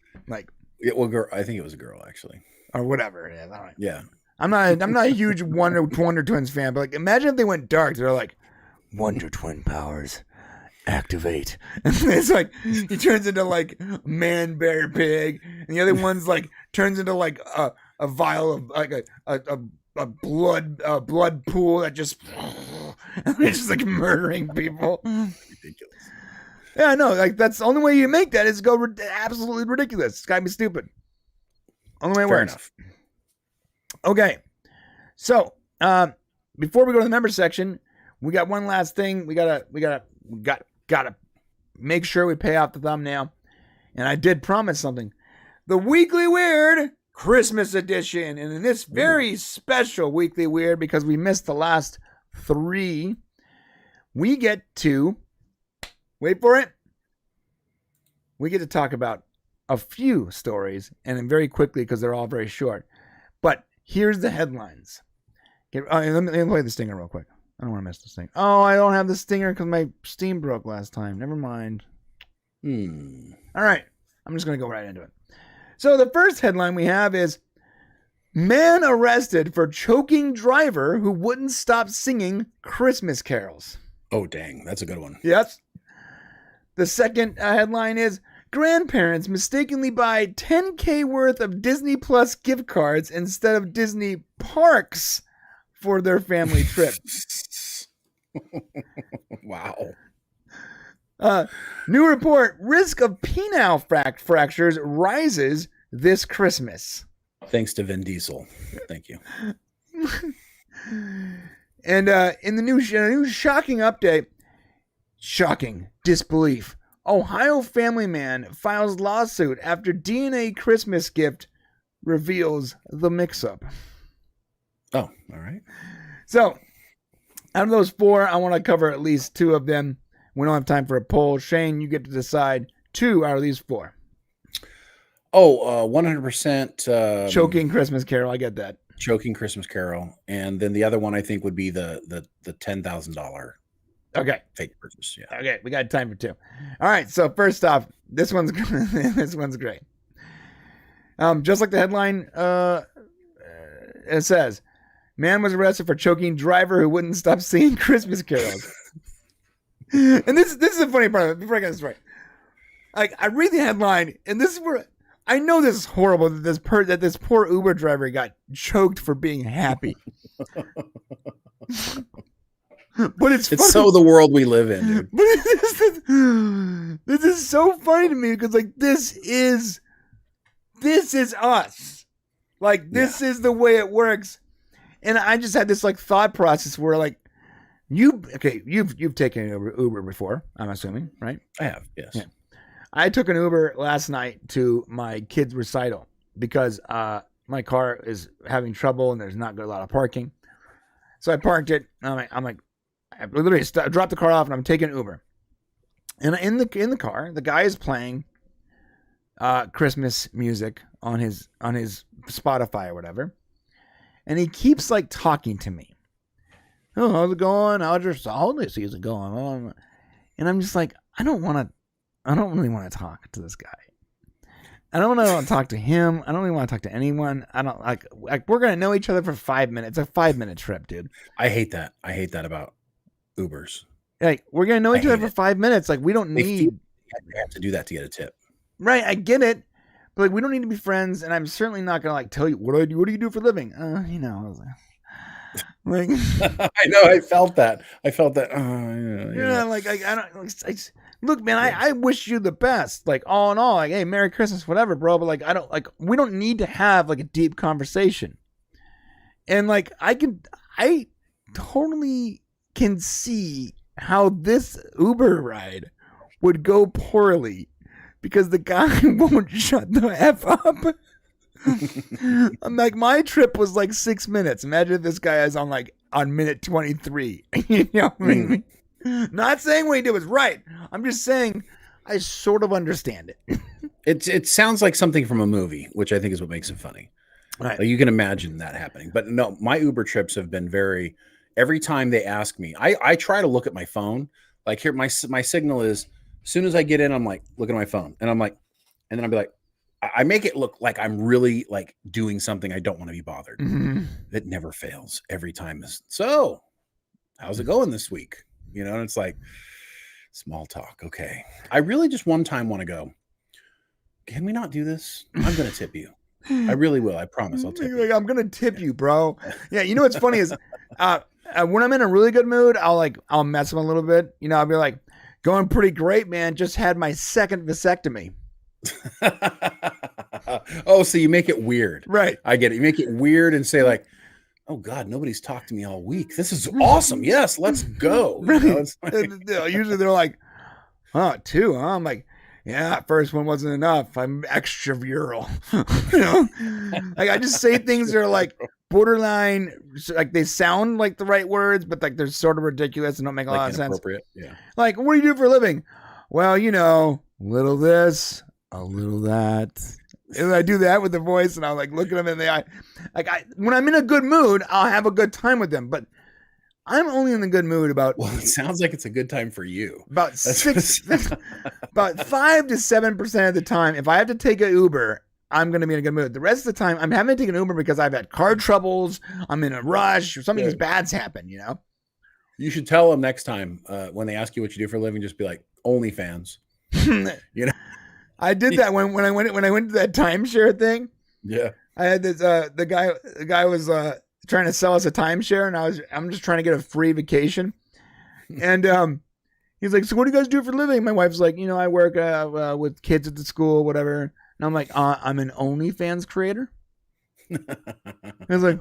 I think it was a girl actually, or whatever it is. All right. yeah. I'm not a huge Wonder Twins fan, but like imagine if they went dark. They're like Wonder Twin powers activate, and it's like he turns into like man, bear, pig, and the other one's like turns into like a vial of like a blood pool that just and it's just like murdering people. Ridiculous. Yeah, I know. Like that's the only way you make that is go absolutely ridiculous. It's gotta be stupid. Only way it works. Enough. Okay, so before we go to the member section, we got one last thing. We gotta make sure we pay off the thumbnail. And I did promise something: the Weekly Weird Christmas edition. And in this very special Weekly Weird, because we missed the last 3, we get to wait for it. We get to talk about a few stories, and then very quickly because they're all very short. But here's the headlines. Let me play the stinger real quick. I don't want to miss this thing. Oh, I don't have the stinger because my Steam broke last time. Never mind. All right. I'm just going to go right into it. So the first headline we have is man arrested for choking driver who wouldn't stop singing Christmas carols. Oh, dang. That's a good one. Yes. The second headline is grandparents mistakenly buy $10K worth of Disney Plus gift cards instead of Disney parks for their family trip. Wow. New report, risk of penile fractures rises this Christmas. Thanks to Vin Diesel. Thank you. And in the new shocking update, shocking disbelief. Ohio family man files lawsuit after DNA Christmas gift reveals the mix-up. Oh, all right. So, out of those 4, I want to cover at least 2 of them. We don't have time for a poll. Shane, you get to decide 2 out of these 4. Oh, 100%. Choking Christmas Carol. I get that. Choking Christmas Carol. And then the other one I think would be the $10,000 okay fake purchase. Yeah. Okay, we got time for 2. All right, so first off, this one's this one's great. Just like the headline it says, man was arrested for choking driver who wouldn't stop singing Christmas carols. And this is the funny part of it. Before I get this right, like I read the headline, and this is where I know this is horrible that this poor Uber driver got choked for being happy. But it's funny. So the world we live in, dude. But this is so funny to me because like this is us. Like this is the way it works. And I just had this like thought process where like you've taken an Uber before, I'm assuming, right? I have, yes. Yeah. I took an Uber last night to my kid's recital because my car is having trouble and there's not a lot of parking. So I parked it. I'm like, I literally dropped the car off and I'm taking Uber. And in the car, the guy is playing Christmas music on his Spotify or whatever. And he keeps like talking to me. Oh, how's it going? How's your holiday season going on? And I'm just like, I don't really want to talk to this guy. I don't want to talk to him. I don't really want to talk to anyone. I don't like we're going to know each other for 5 minutes. It's a 5-minute trip, dude. I hate that. I hate that about Ubers. Like we're going to know each other for 5 minutes. Like we don't need you have to do that to get a tip. Right, I get it. But like we don't need to be friends, and I'm certainly not gonna like tell you what do you do for a living. You know, I was like I know, I felt that. Like I don't look, man. I wish you the best. Like all in all, like hey, Merry Christmas, whatever, bro. But like we don't need to have like a deep conversation. And like I totally can see how this Uber ride would go poorly. Because the guy won't shut the F up. I'm like, my trip was like 6 minutes. Imagine if this guy is on minute 23. You know what I mean? Not saying what he did was right. I'm just saying I sort of understand it. It sounds like something from a movie, which I think is what makes it funny. Right. Like you can imagine that happening. But no, my Uber trips have been every time they ask me, I try to look at my phone. Like here, my signal is, as soon as I get in, I'm like, looking at my phone. And I'm like, and then I'll be like, I make it look like I'm really like doing something I don't want to be bothered. Mhm. It never fails every time. So how's it going this week? You know, and it's like small talk. Okay. I really just one time want to go, can we not do this? I'm going to tip you. I really will. I promise I'll tip you. I'm gonna tip you, bro. Yeah, you know what's funny is when I'm in a really good mood, I'll mess them a little bit. You know, I'll be like, going pretty great, man. Just had my second vasectomy. Oh, so you make it weird. Right. I get it. You make it weird and say like, oh God, nobody's talked to me all week. This is awesome. Yes, let's go. Right. You know, it's like, usually they're like, oh, two, huh? I'm like, yeah, first one wasn't enough. I'm extra virile. You know, like I just say things that are like borderline, like they sound like the right words, but like they're sort of ridiculous and don't make a lot of sense. Yeah. Like, what do you do for a living? Well, you know, little this, a little that. And I do that with the voice, and I'll like look at them in the eye. Like when I'm in a good mood, I'll have a good time with them. But I'm only in the good mood about. Well, it sounds like it's a good time for you. About 5 to 7% of the time, if I have to take an Uber, I'm going to be in a good mood. The rest of the time, I'm having to take an Uber because I've had car troubles, I'm in a rush, or something bad's happened, you know? You should tell them next time when they ask you what you do for a living, just be like, OnlyFans. You know? I did that when I went to that timeshare thing. Yeah. I had this, the guy was trying to sell us a timeshare, and I'm just trying to get a free vacation. And he's like, so what do you guys do for a living? My wife's like, you know, I work with kids at the school, whatever. And I'm like, I'm an OnlyFans creator. I was like,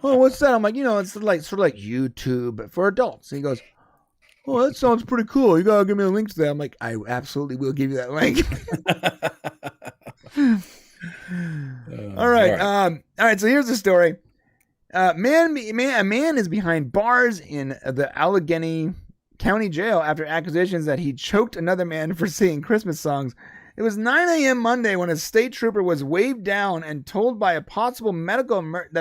oh, what's that? I'm like, you know, it's like sort of like YouTube for adults. And he goes, oh, that sounds pretty cool. You gotta give me a link to that. I'm like, I absolutely will give you that link. All right. All right. So here's the story. A man is behind bars in the Allegheny County Jail after accusations that he choked another man for singing Christmas songs. It was 9 a.m. Monday when a state trooper was waved down and told by that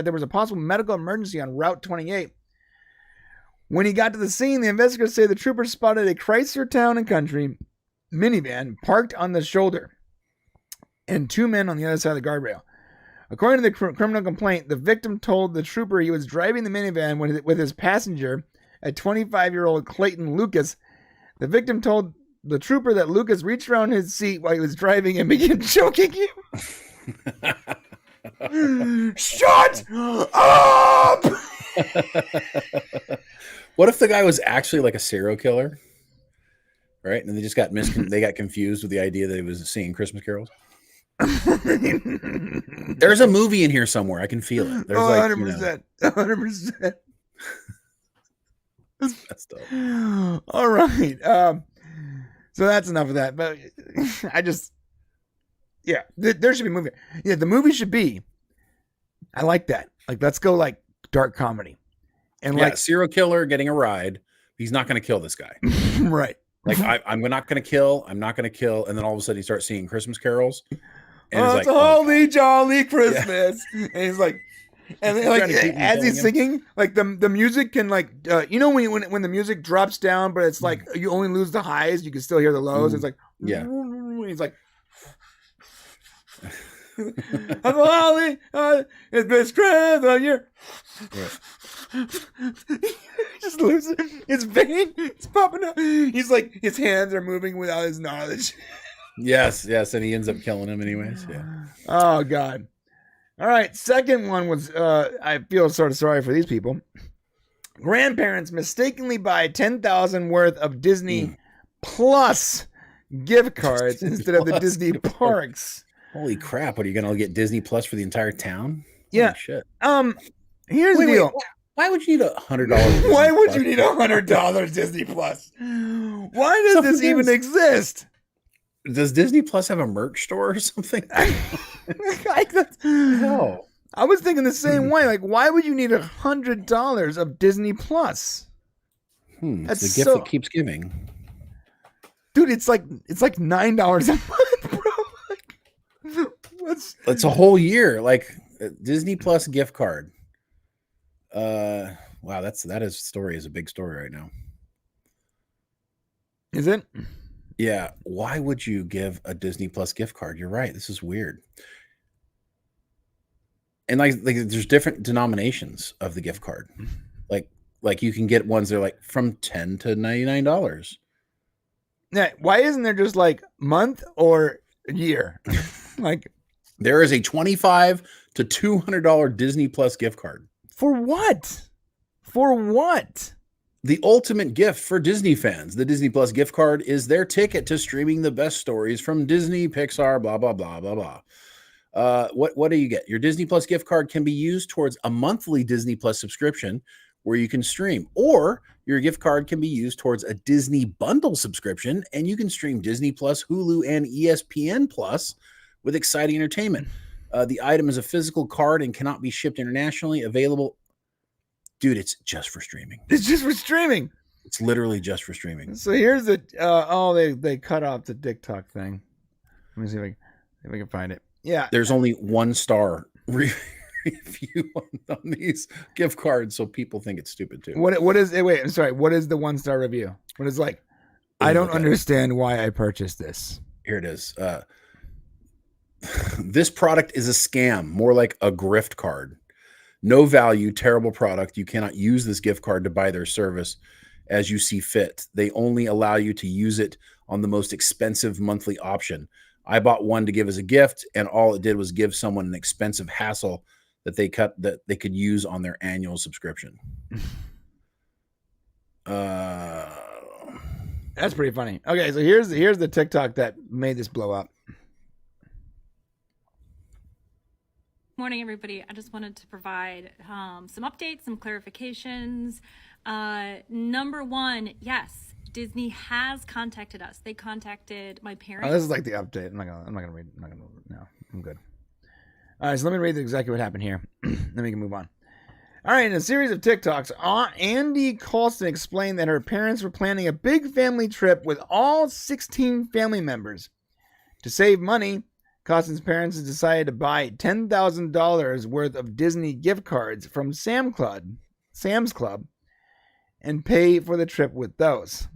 there was a possible medical emergency on Route 28. When he got to the scene, the investigators say the trooper spotted a Chrysler Town & Country minivan parked on the shoulder and two men on the other side of the guardrail. According to the criminal complaint, the victim told the trooper he was driving the minivan with his passenger, a 25-year-old Clayton Lucas. The victim told the trooper that Lucas reached around his seat while he was driving and began choking him. Shut up! What if the guy was actually like a serial killer? Right? And they just got they got confused with the idea that he was singing Christmas carols. There's a movie in here somewhere. I can feel it. There's 100%. 100%. That's dope. All right. So that's enough of that. But there should be a movie. Yeah, the movie should be. I like that. Like, let's go like dark comedy. And like serial killer getting a ride. He's not going to kill this guy. Right. Like I'm not going to kill. I'm not going to kill. And then all of a sudden he starts singing Christmas carols. And it's a holy jolly Christmas. Yeah. And he's like, and then, like as he's singing, like the music can like you know when the music drops down, but it's like you only lose the highs, you can still hear the lows. It's like he's like holy it's been spread all year. Just loses his vein. It's popping up. He's like his hands are moving without his knowledge. Yes, and he ends up killing him anyways. Yeah. Oh God. All right, second one was, I feel sort of sorry for these people. Grandparents mistakenly buy $10,000 worth of Disney Plus gift cards instead of the Disney parks. Holy crap, what are you going to get Disney Plus for the entire town? Yeah. Holy shit. Here's the deal. Why would you need $100? Why would you need $100 Disney Plus? Why does this even exist? Does Disney Plus have a merch store or something? No. I was thinking the same way. Like, why would you need $100 of Disney Plus? It's the gift that keeps giving. Dude, it's like $9 a month, bro. It's a whole year. Like Disney Plus gift card. Wow, that story is a big story right now. Is it? Yeah. Why would you give a Disney Plus gift card? You're right. This is weird. And like there's different denominations of the gift card. Like you can get ones that are like from $10 to $99. Yeah, why isn't there just like month or year? Like, there is a $25 to $200 Disney Plus gift card. For what? For what? The ultimate gift for Disney fans. The Disney Plus gift card is their ticket to streaming the best stories from Disney, Pixar, blah, blah, blah, blah, blah. What do you get? Your Disney Plus gift card can be used towards a monthly Disney Plus subscription where you can stream, or your gift card can be used towards a Disney bundle subscription and you can stream Disney Plus, Hulu, and ESPN Plus with exciting entertainment. The item is a physical card and cannot be shipped internationally. Available. Dude, it's just for streaming. It's just for streaming. It's literally just for streaming. So here's the they cut off the TikTok thing. Let me see if I can find it. Yeah. There's only 1 star review on these gift cards, so people think it's stupid too. What is wait, I'm sorry. What is the 1-star review? What is like? I don't understand why I purchased this. Here it is. This product is a scam, more like a grift card. No value, terrible product. You cannot use this gift card to buy their service as you see fit. They only allow you to use it on the most expensive monthly option. I bought one to give as a gift, and all it did was give someone an expensive hassle that they could use on their annual subscription. That's pretty funny. Okay, so here's the TikTok that made this blow up. Morning, everybody. I just wanted to provide some updates, some clarifications. Number one, yes, Disney has contacted us. They contacted my parents. Oh, this is like the update. I'm not gonna read. No, I'm good. All right, so let me read exactly what happened here. Then we can move on. All right, in a series of TikToks, Andy Colston explained that her parents were planning a big family trip with all 16 family members. To save money, Colston's parents decided to buy $10,000 worth of Disney gift cards from Sam's Club, and pay for the trip with those.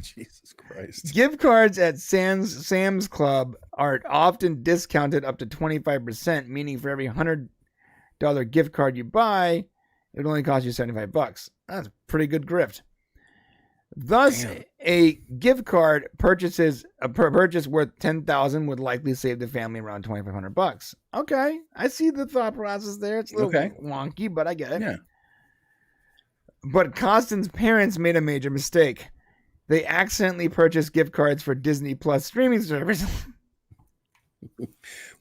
Jesus Christ. Gift cards at Sam's Club are often discounted up to 25%, meaning for every $100 gift card you buy, it would only cost you $75. That's pretty good grift. Thus, a gift card purchase worth $10,000 would likely save the family around $2,500. Okay, I see the thought process there. It's a little wonky, but I get it. Yeah. But Colston's parents made a major mistake. They accidentally purchased gift cards for Disney Plus streaming service.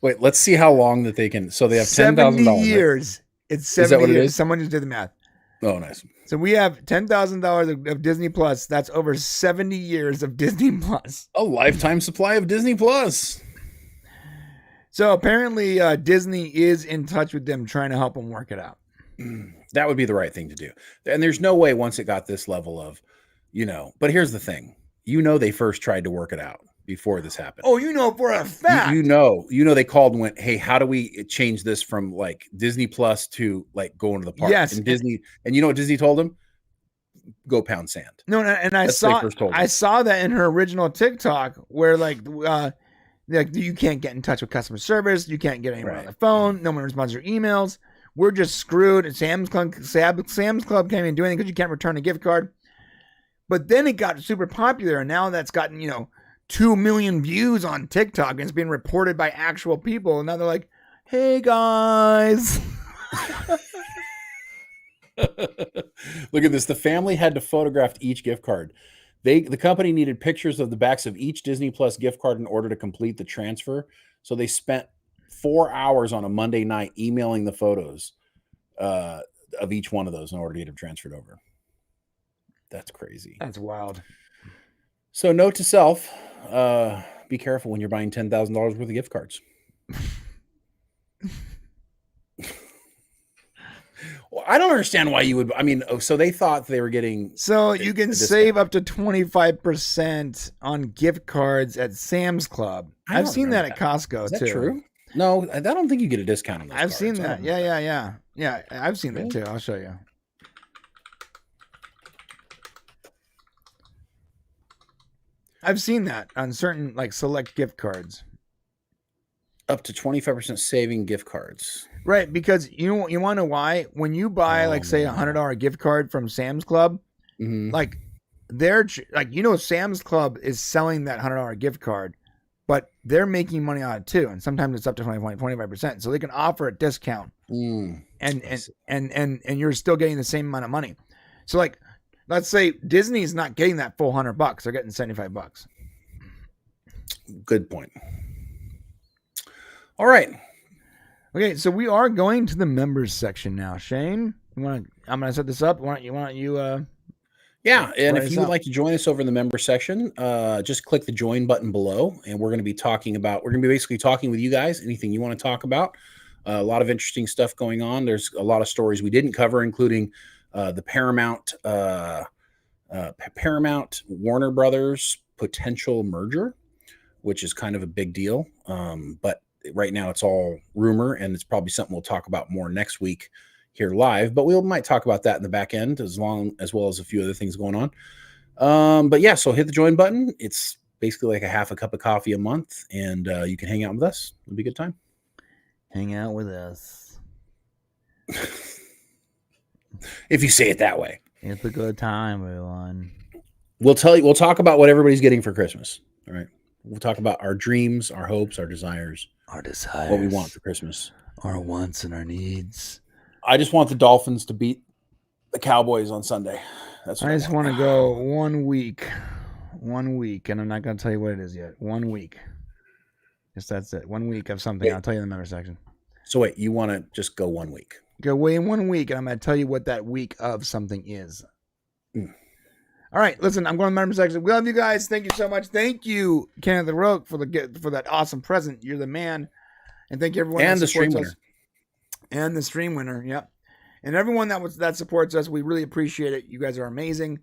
Wait, let's see how long that they can. So they have $10,000. 70 years. Right? It's 70 is that what years. It is? Someone just did the math. Oh, nice. So we have $10,000 of Disney Plus. That's over 70 years of Disney Plus. A lifetime supply of Disney Plus. So apparently Disney is in touch with them, trying to help them work it out. That would be the right thing to do. And there's no way once it got this level of, but here's the thing. They first tried to work it out before this happened. Oh, for a fact. They called and went, hey, how do we change this from like Disney Plus to like going to the park? Yes. And Disney, and you know what Disney told them? Go pound sand. No, and I saw that in her original TikTok where like you can't get in touch with customer service, you can't get anyone on the phone, no one responds to your emails. We're just screwed. And Sam's Club can't even do anything because you can't return a gift card. But then it got super popular, and now that's gotten 2 million views on TikTok, and it's being reported by actual people. And now they're like, "Hey guys." Look at this. The family had to photograph each gift card. The company needed pictures of the backs of each Disney Plus gift card in order to complete the transfer. So they spent 4 hours on a Monday night emailing the photos of each one of those in order to get them transferred over. That's crazy. That's wild. So note to self, be careful when you're buying $10,000 worth of gift cards. Well, I don't understand why you would. I mean, so they thought they were getting. So you can save up to 25% on gift cards at Sam's Club. I've seen that at Costco too. Is that true? No, I don't think you get a discount on those I've cards. seen that. Yeah. I've seen that too. I'll show you. I've seen that on certain like select gift cards. Up to 25% saving gift cards. Right, because you want to know why? When you buy like say no. $100 gift card from Sam's Club, like they're like Sam's Club is selling that $100 gift card, but they're making money on it too, and sometimes it's up to 25%, so they can offer a discount, and you're still getting the same amount of money. So like, let's say Disney's not getting that full $100; they're getting $75. Good point. All right. Okay, so we are going to the members section now. Shane, I'm gonna set this up. Why don't you Yeah, and if you would like to join us over in the member section, just click the join button below, and we're going to be basically talking with you guys, anything you want to talk about. A lot of interesting stuff going on. There's a lot of stories we didn't cover, including the Paramount Warner Brothers potential merger, which is kind of a big deal. But right now it's all rumor, and it's probably something we'll talk about more next week here live, but we might talk about that in the back end as well as a few other things going on. But yeah, so hit the join button. It's basically like a half a cup of coffee a month, and you can hang out with us. It'll be a good time. Hang out with us. If you say it that way. It's a good time, everyone. We'll talk about what everybody's getting for Christmas. All right. We'll talk about our dreams, our hopes, our desires. What we want for Christmas. Our wants and our needs. I just want the Dolphins to beat the Cowboys on Sunday. That's what I just want to go 1 week, and I'm not going to tell you what it is yet. 1 week. Just that's it. 1 week of something. I'll tell you in the member section. So wait, you want to just go 1 week? Go away in 1 week, and I'm going to tell you what that week of something is. All right, listen, I'm going to the member section. We love you guys. Thank you so much. Thank you, Kenneth the Rogue, for that awesome present. You're the man. And thank you, everyone. And the stream winner. And the stream winner, yep. And everyone that supports us, we really appreciate it. You guys are amazing.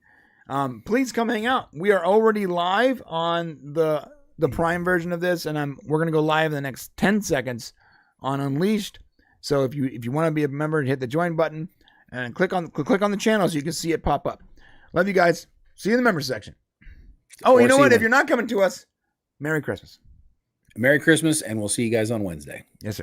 Please come hang out. We are already live on the Prime version of this, and we're gonna go live in the next 10 seconds on Unleashed. So if you want to be a member, hit the join button and click on the channel so you can see it pop up. Love you guys. See you in the member section. Oh, you know what? If you're not coming to us, Merry Christmas. Merry Christmas, and we'll see you guys on Wednesday. Yes, sir.